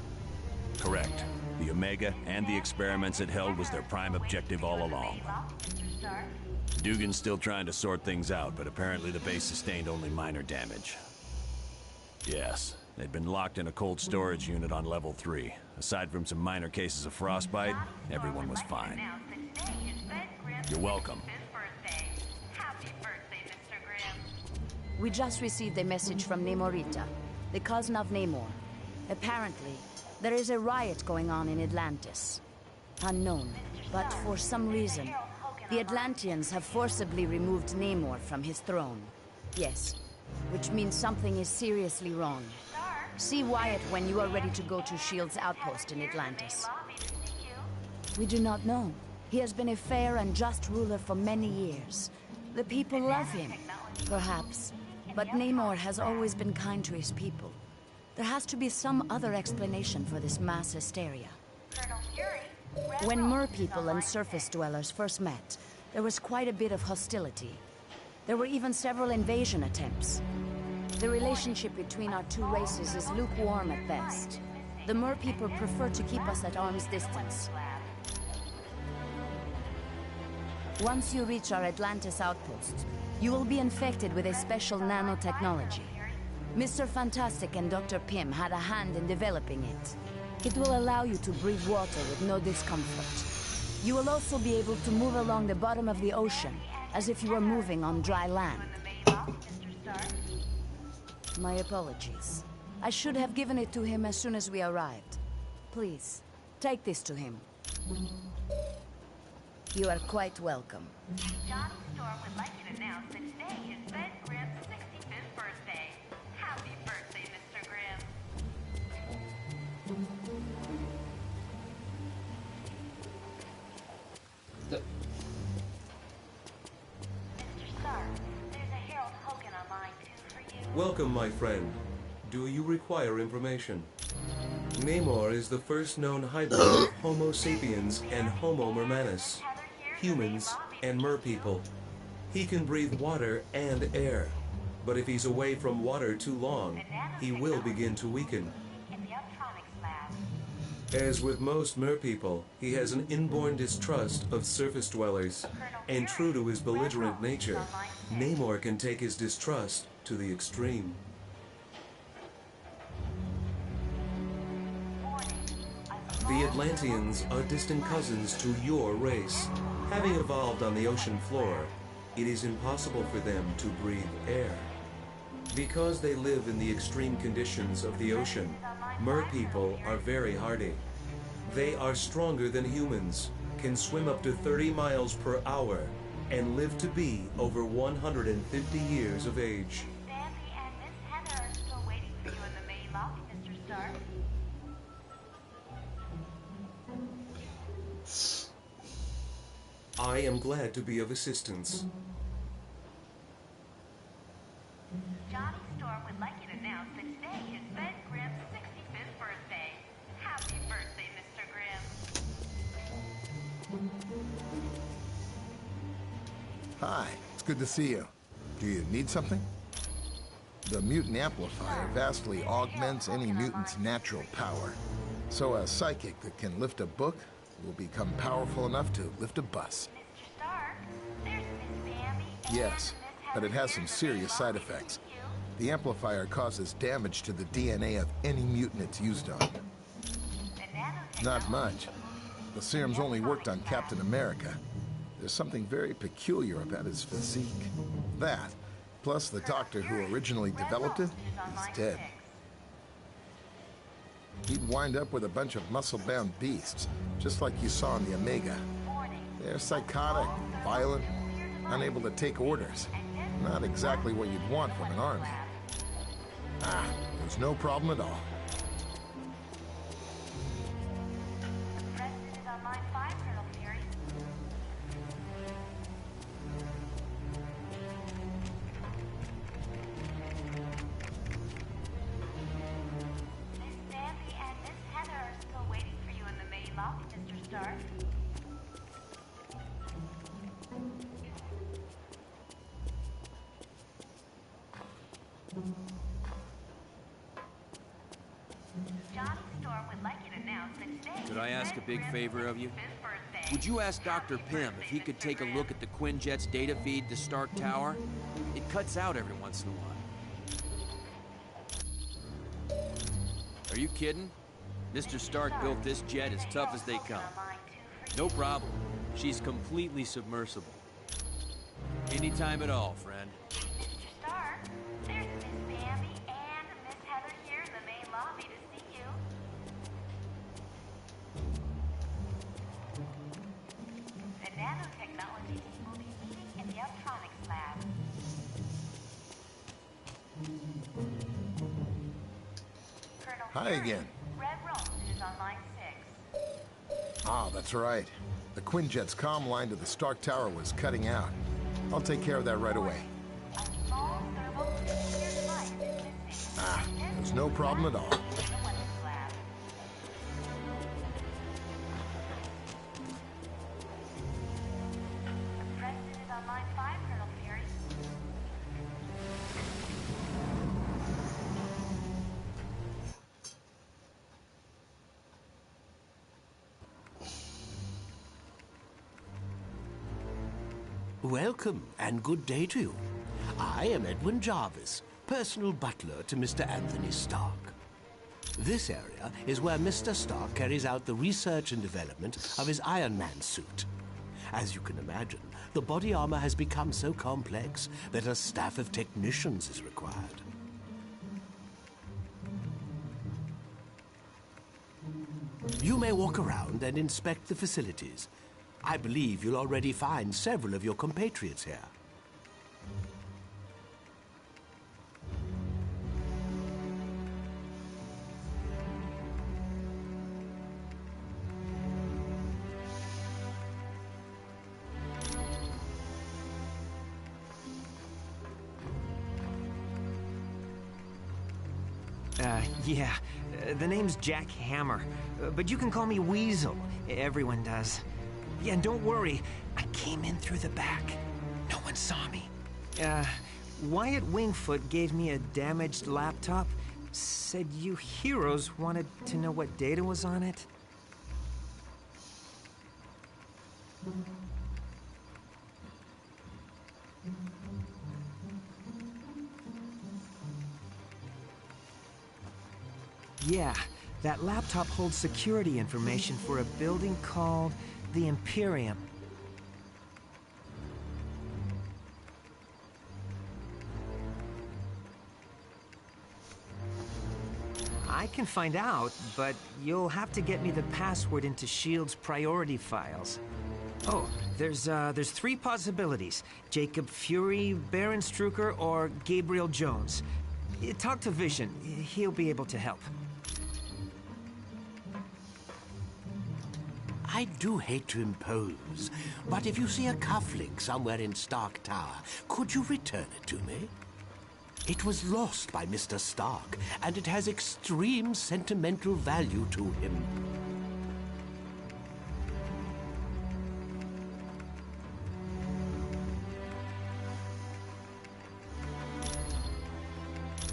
Correct. The Omega and the experiments it held was their prime objective all along. Dugan's still trying to sort things out, but apparently the base sustained only minor damage. Yes, they'd been locked in a cold storage unit on level 3. Aside from some minor cases of frostbite, everyone was fine. You're welcome. We just received a message from Namorita, the cousin of Namor. Apparently, there is a riot going on in Atlantis. Unknown, but for some reason, the Atlanteans have forcibly removed Namor from his throne. Yes, which means something is seriously wrong. See Wyatt when you are ready to go to S.H.I.E.L.D.'s outpost in Atlantis. We do not know. He has been a fair and just ruler for many years. The people love him, perhaps. But Namor has always been kind to his people. There has to be some other explanation for this mass hysteria. When Mer people and surface dwellers first met, there was quite a bit of hostility. There were even several invasion attempts. The relationship between our two races is lukewarm at best. The Mer people prefer to keep us at arm's distance. Once you reach our Atlantis outpost, you will be infected with a special nanotechnology. Mr. Fantastic and Dr. Pym had a hand in developing it. It will allow you to breathe water with no discomfort. You will also be able to move along the bottom of the ocean, as if you were moving on dry land. My apologies. I should have given it to him as soon as we arrived. Please, take this to him. You are quite welcome. Johnny Storm would like you to announce that today is Ben Grimm's 65th birthday. Happy birthday, Mr. Grimm. Mr. Stark, there's a Harold Hogan online too for you. Welcome, my friend. Do you require information? Namor is the first known hybrid of Homo sapiens and Homo mermanus, humans and mer people. He can breathe water and air, but if he's away from water too long, he will begin to weaken. As with most mer people, he has an inborn distrust of surface dwellers, and true to his belligerent nature, Namor can take his distrust to the extreme. The Atlanteans are distant cousins to your race. Having evolved on the ocean floor, it is impossible for them to breathe air. Because they live in the extreme conditions of the ocean, mer people are very hardy. They are stronger than humans, can swim up to 30 miles per hour, and live to be over 150 years of age. Sandy and Miss Heather are still waiting for you in the main lobby, Mr. Stark. I am glad to be of assistance. Johnny Storm would like you to announce that today is Ben Grimm's 65th birthday. Happy birthday, Mr. Grimm. Hi, it's good to see you. Do you need something? The mutant amplifier vastly augments any mutant's natural power. So a psychic that can lift a book will become powerful enough to lift a bus. Mr. Stark, there's Miss Bambi. Yes, but it has some serious side effects. The amplifier causes damage to the DNA of any mutant it's used on. Not much. The serum's only worked on Captain America. There's something very peculiar about his physique. That, plus the doctor who originally developed it, is dead. He'd wind up with a bunch of muscle-bound beasts, just like you saw in the Omega. They're psychotic, violent, unable to take orders. Not exactly what you'd want from an army. Ah, there's no problem at all. The president is on line 5, Colonel Fury. Miss Bambi and Miss Heather are still waiting for you in the main lobby, Mr. Stark. Could I ask a big favor of you? Would you ask Dr. Pym if he could take a look at the Quinjet's data feed to Stark Tower? It cuts out every once in a while. Are you kidding? Mr. Stark built this jet as tough as they come. No problem. She's completely submersible. Anytime at all, friend. Mr. Stark, there's Miss Bambi and Miss Heather here in the main lobby to see you. The nanotechnology team will be meeting in the electronics lab. Colonel Hi again. Red Rose is on line 6. Ah, that's right. The Quinjet's comm line to the Stark Tower was cutting out. I'll take care of that right away. Ah, there's no problem at all. President is on line 5, Colonel Fury. Welcome, and good day to you. I am Edwin Jarvis, personal butler to Mr. Anthony Stark. This area is where Mr. Stark carries out the research and development of his Iron Man suit. As you can imagine, the body armor has become so complex that a staff of technicians is required. You may walk around and inspect the facilities. I believe you'll already find several of your compatriots here. Yeah. The name's Jack Hammer. But you can call me Weasel. Everyone does. Yeah, and don't worry. I came in through the back. No one saw me. Wyatt Wingfoot gave me a damaged laptop. Said you heroes wanted to know what data was on it. Yeah, that laptop holds security information for a building called the Imperium. I can find out, but you'll have to get me the password into S.H.I.E.L.D.'s priority files. Oh, there's 3 possibilities. Jacob Fury, Baron Strucker, or Gabriel Jones. Talk to Vision. He'll be able to help. I do hate to impose, but if you see a cufflink somewhere in Stark Tower, could you return it to me? It was lost by Mr. Stark, and it has extreme sentimental value to him.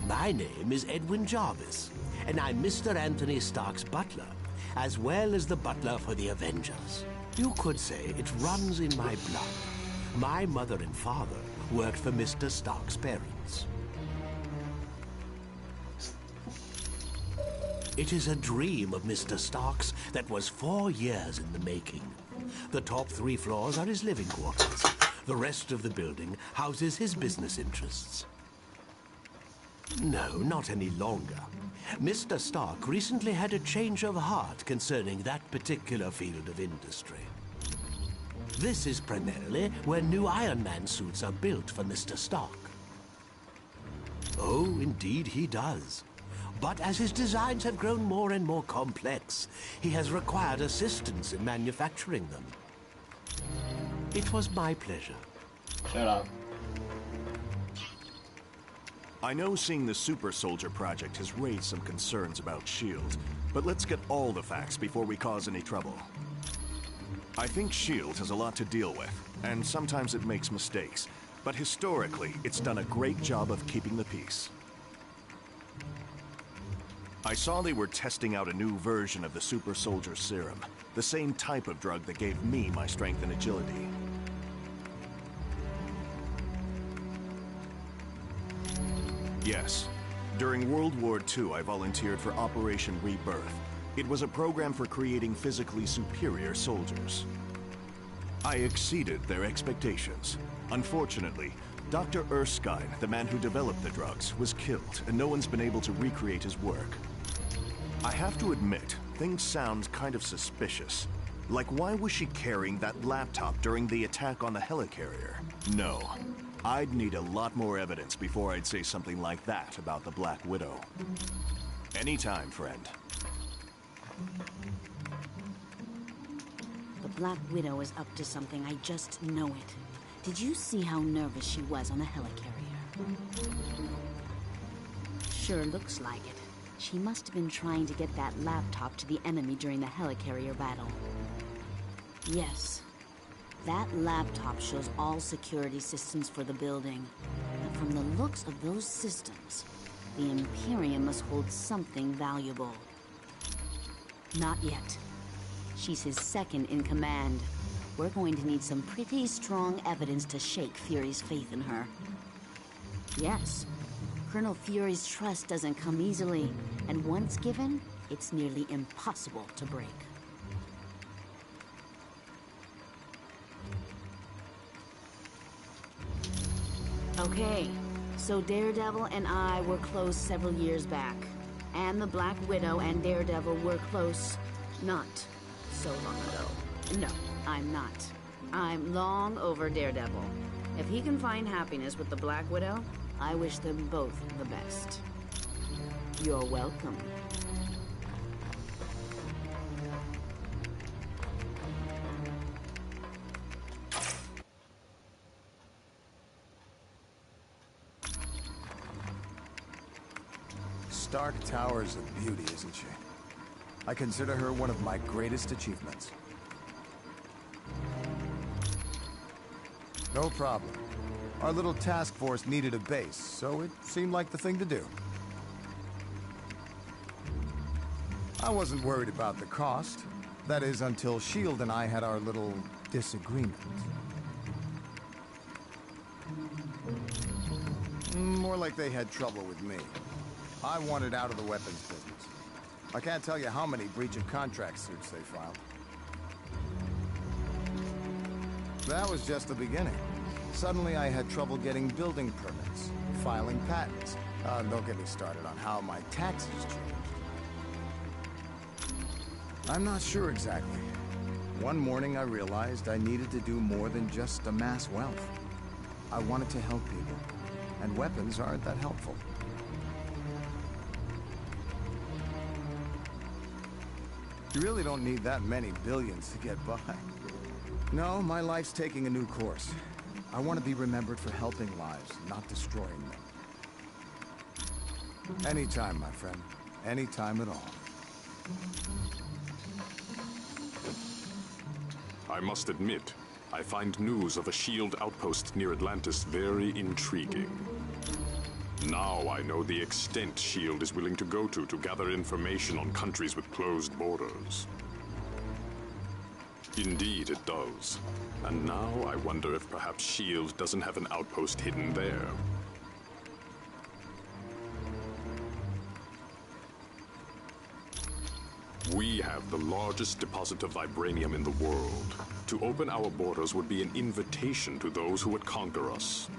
My name is Edwin Jarvis, and I'm Mr. Anthony Stark's butler, as well as the butler for the Avengers. You could say it runs in my blood. My mother and father worked for Mr. Stark's parents. It is a dream of Mr. Stark's that was 4 years in the making. The top 3 floors are his living quarters. The rest of the building houses his business interests. No, not any longer. Mr. Stark recently had a change of heart concerning that particular field of industry. This is primarily where new Iron Man suits are built for Mr. Stark. Oh, indeed he does. But as his designs have grown more and more complex, he has required assistance in manufacturing them. It was my pleasure. Shut up. I know seeing the Super Soldier project has raised some concerns about S.H.I.E.L.D., but let's get all the facts before we cause any trouble. I think S.H.I.E.L.D. has a lot to deal with, and sometimes it makes mistakes, but historically, it's done a great job of keeping the peace. I saw they were testing out a new version of the super soldier serum. The same type of drug that gave me my strength and agility. Yes. During World War II, I volunteered for Operation Rebirth. It was a program for creating physically superior soldiers. I exceeded their expectations. Unfortunately, Dr. Erskine, the man who developed the drugs, was killed, and no one's been able to recreate his work. I have to admit, things sound kind of suspicious. Like, why was she carrying that laptop during the attack on the helicarrier? No. I'd need a lot more evidence before I'd say something like that about the Black Widow. Anytime, friend. The Black Widow is up to something, I just know it. Did you see how nervous she was on the helicarrier? Sure looks like it. She must have been trying to get that laptop to the enemy during the helicarrier battle. Yes. That laptop shows all security systems for the building. And from the looks of those systems, the Imperium must hold something valuable. Not yet. She's his second in command. We're going to need some pretty strong evidence to shake Fury's faith in her. Yes. Colonel Fury's trust doesn't come easily, and once given, it's nearly impossible to break. Okay, so Daredevil and I were close several years back. And the Black Widow and Daredevil were close not so long ago. No, I'm not. I'm long over Daredevil. If he can find happiness with the Black Widow, I wish them both the best. You're welcome. Stark Tower's a beauty, isn't she? I consider her one of my greatest achievements. No problem. Our little task force needed a base, so it seemed like the thing to do. I wasn't worried about the cost. That is, until S.H.I.E.L.D. and I had our little disagreement. More like they had trouble with me. I wanted out of the weapons business. I can't tell you how many breach of contract suits they filed. That was just the beginning. Suddenly I had trouble getting building permits, filing patents. Don't get me started on how my taxes changed. I'm not sure exactly. One morning I realized I needed to do more than just amass wealth. I wanted to help people, and weapons aren't that helpful. You really don't need that many billions to get by. No, my life's taking a new course. I want to be remembered for helping lives, not destroying them. Anytime, my friend. Anytime at all. I must admit, I find news of a S.H.I.E.L.D. outpost near Atlantis very intriguing. Now I know the extent S.H.I.E.L.D. is willing to go to gather information on countries with closed borders. Indeed, it does. And now I wonder if perhaps S.H.I.E.L.D. doesn't have an outpost hidden there. We have the largest deposit of vibranium in the world. To open our borders would be an invitation to those who would conquer us.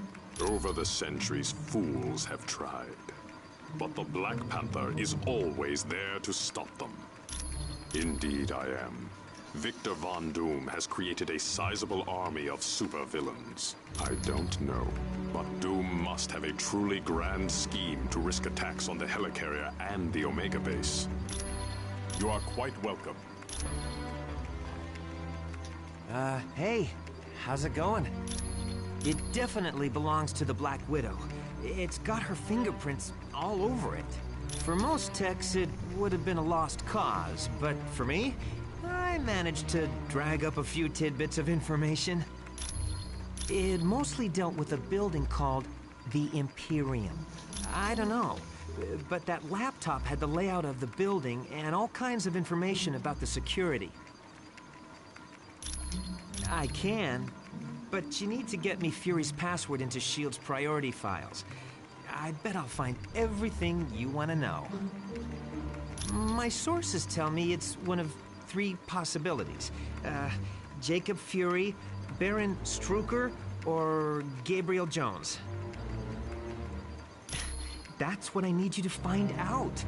Over the centuries, fools have tried. But the Black Panther is always there to stop them. Indeed I am. Victor Von Doom has created a sizable army of supervillains. I don't know, but Doom must have a truly grand scheme to risk attacks on the helicarrier and the Omega base. You are quite welcome. Hey, how's it going? It definitely belongs to the Black Widow. It's got her fingerprints all over it. For most techs, it would have been a lost cause, but for me, I managed to drag up a few tidbits of information. It mostly dealt with a building called the Imperium. I don't know. but that laptop had the layout of the building and all kinds of information about the security. I can, but you need to get me Fury's password into S.H.I.E.L.D.'s priority files. I bet I'll find everything you want to know. My sources tell me it's one of 3 possibilities. Jacob Fury, Baron Strucker, or Gabriel Jones. That's what I need you to find out.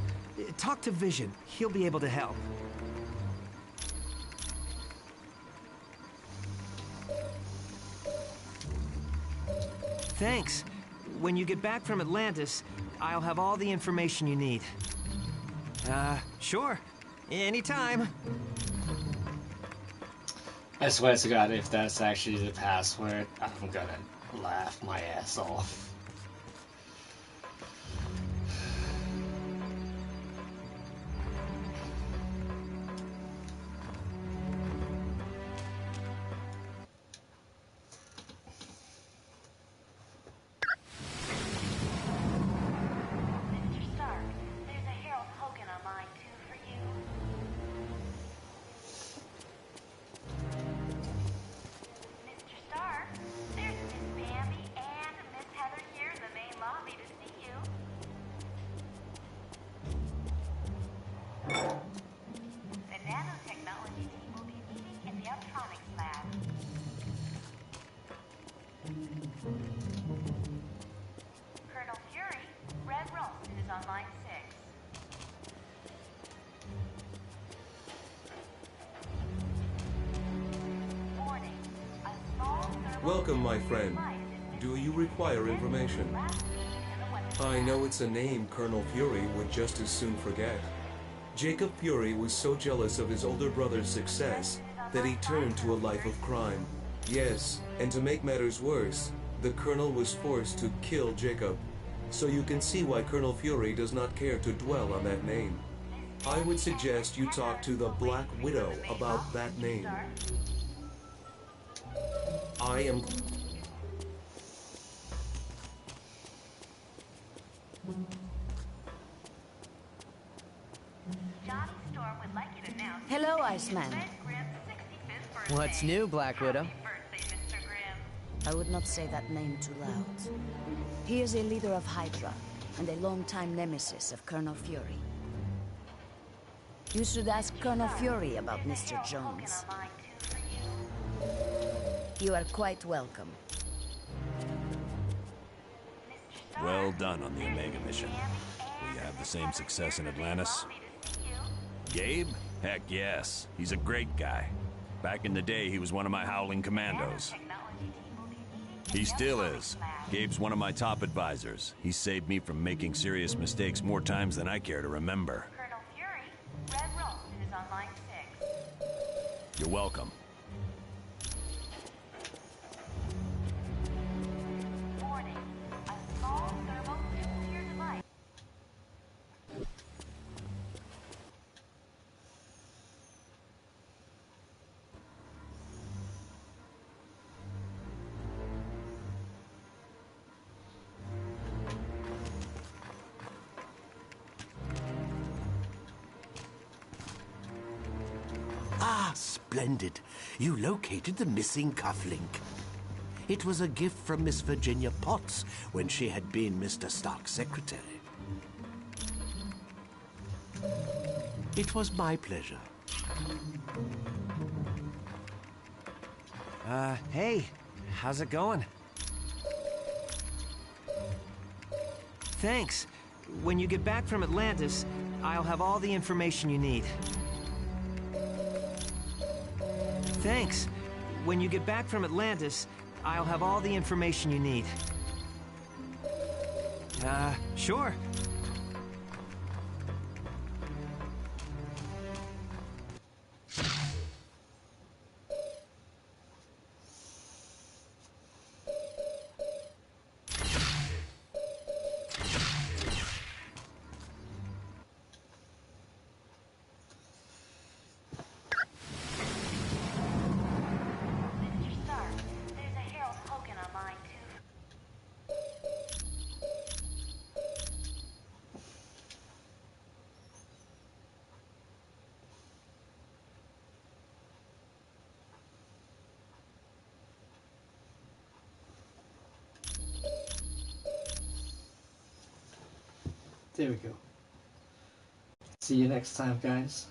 Talk to Vision. He'll be able to help. Thanks. When you get back from Atlantis, I'll have all the information you need. Sure. Anytime. I swear to God, if that's actually the password, I'm gonna laugh my ass off. Welcome, my friend. Do you require information? I know it's a name Colonel Fury would just as soon forget. Jacob Fury was so jealous of his older brother's success that he turned to a life of crime. Yes, and to make matters worse, the Colonel was forced to kill Jacob. So you can see why Colonel Fury does not care to dwell on that name. I would suggest you talk to the Black Widow about that name. I am... Hello, Iceman. What's new, Black Widow? I would not say that name too loud. He is a leader of Hydra, and a longtime nemesis of Colonel Fury. You should ask Colonel Fury about Mr. Jones. You are quite welcome. Well done on the Omega mission. Will you have the same success in Atlantis? Gabe? Heck yes. He's a great guy. Back in the day, he was one of my Howling Commandos. He still is. Gabe's one of my top advisors. He saved me from making serious mistakes more times than I care to remember. Colonel Fury, Red Ralston is on line 6. You're welcome. Warning. A small thermonuclear device. Ah, splendid. You located the missing cufflink. It was a gift from Miss Virginia Potts when she had been Mr. Stark's secretary. It was my pleasure. Hey, how's it going? Thanks. When you get back from Atlantis, I'll have all the information you need. Thanks. When you get back from Atlantis, I'll have all the information you need. Sure. There we go. See you next time, guys.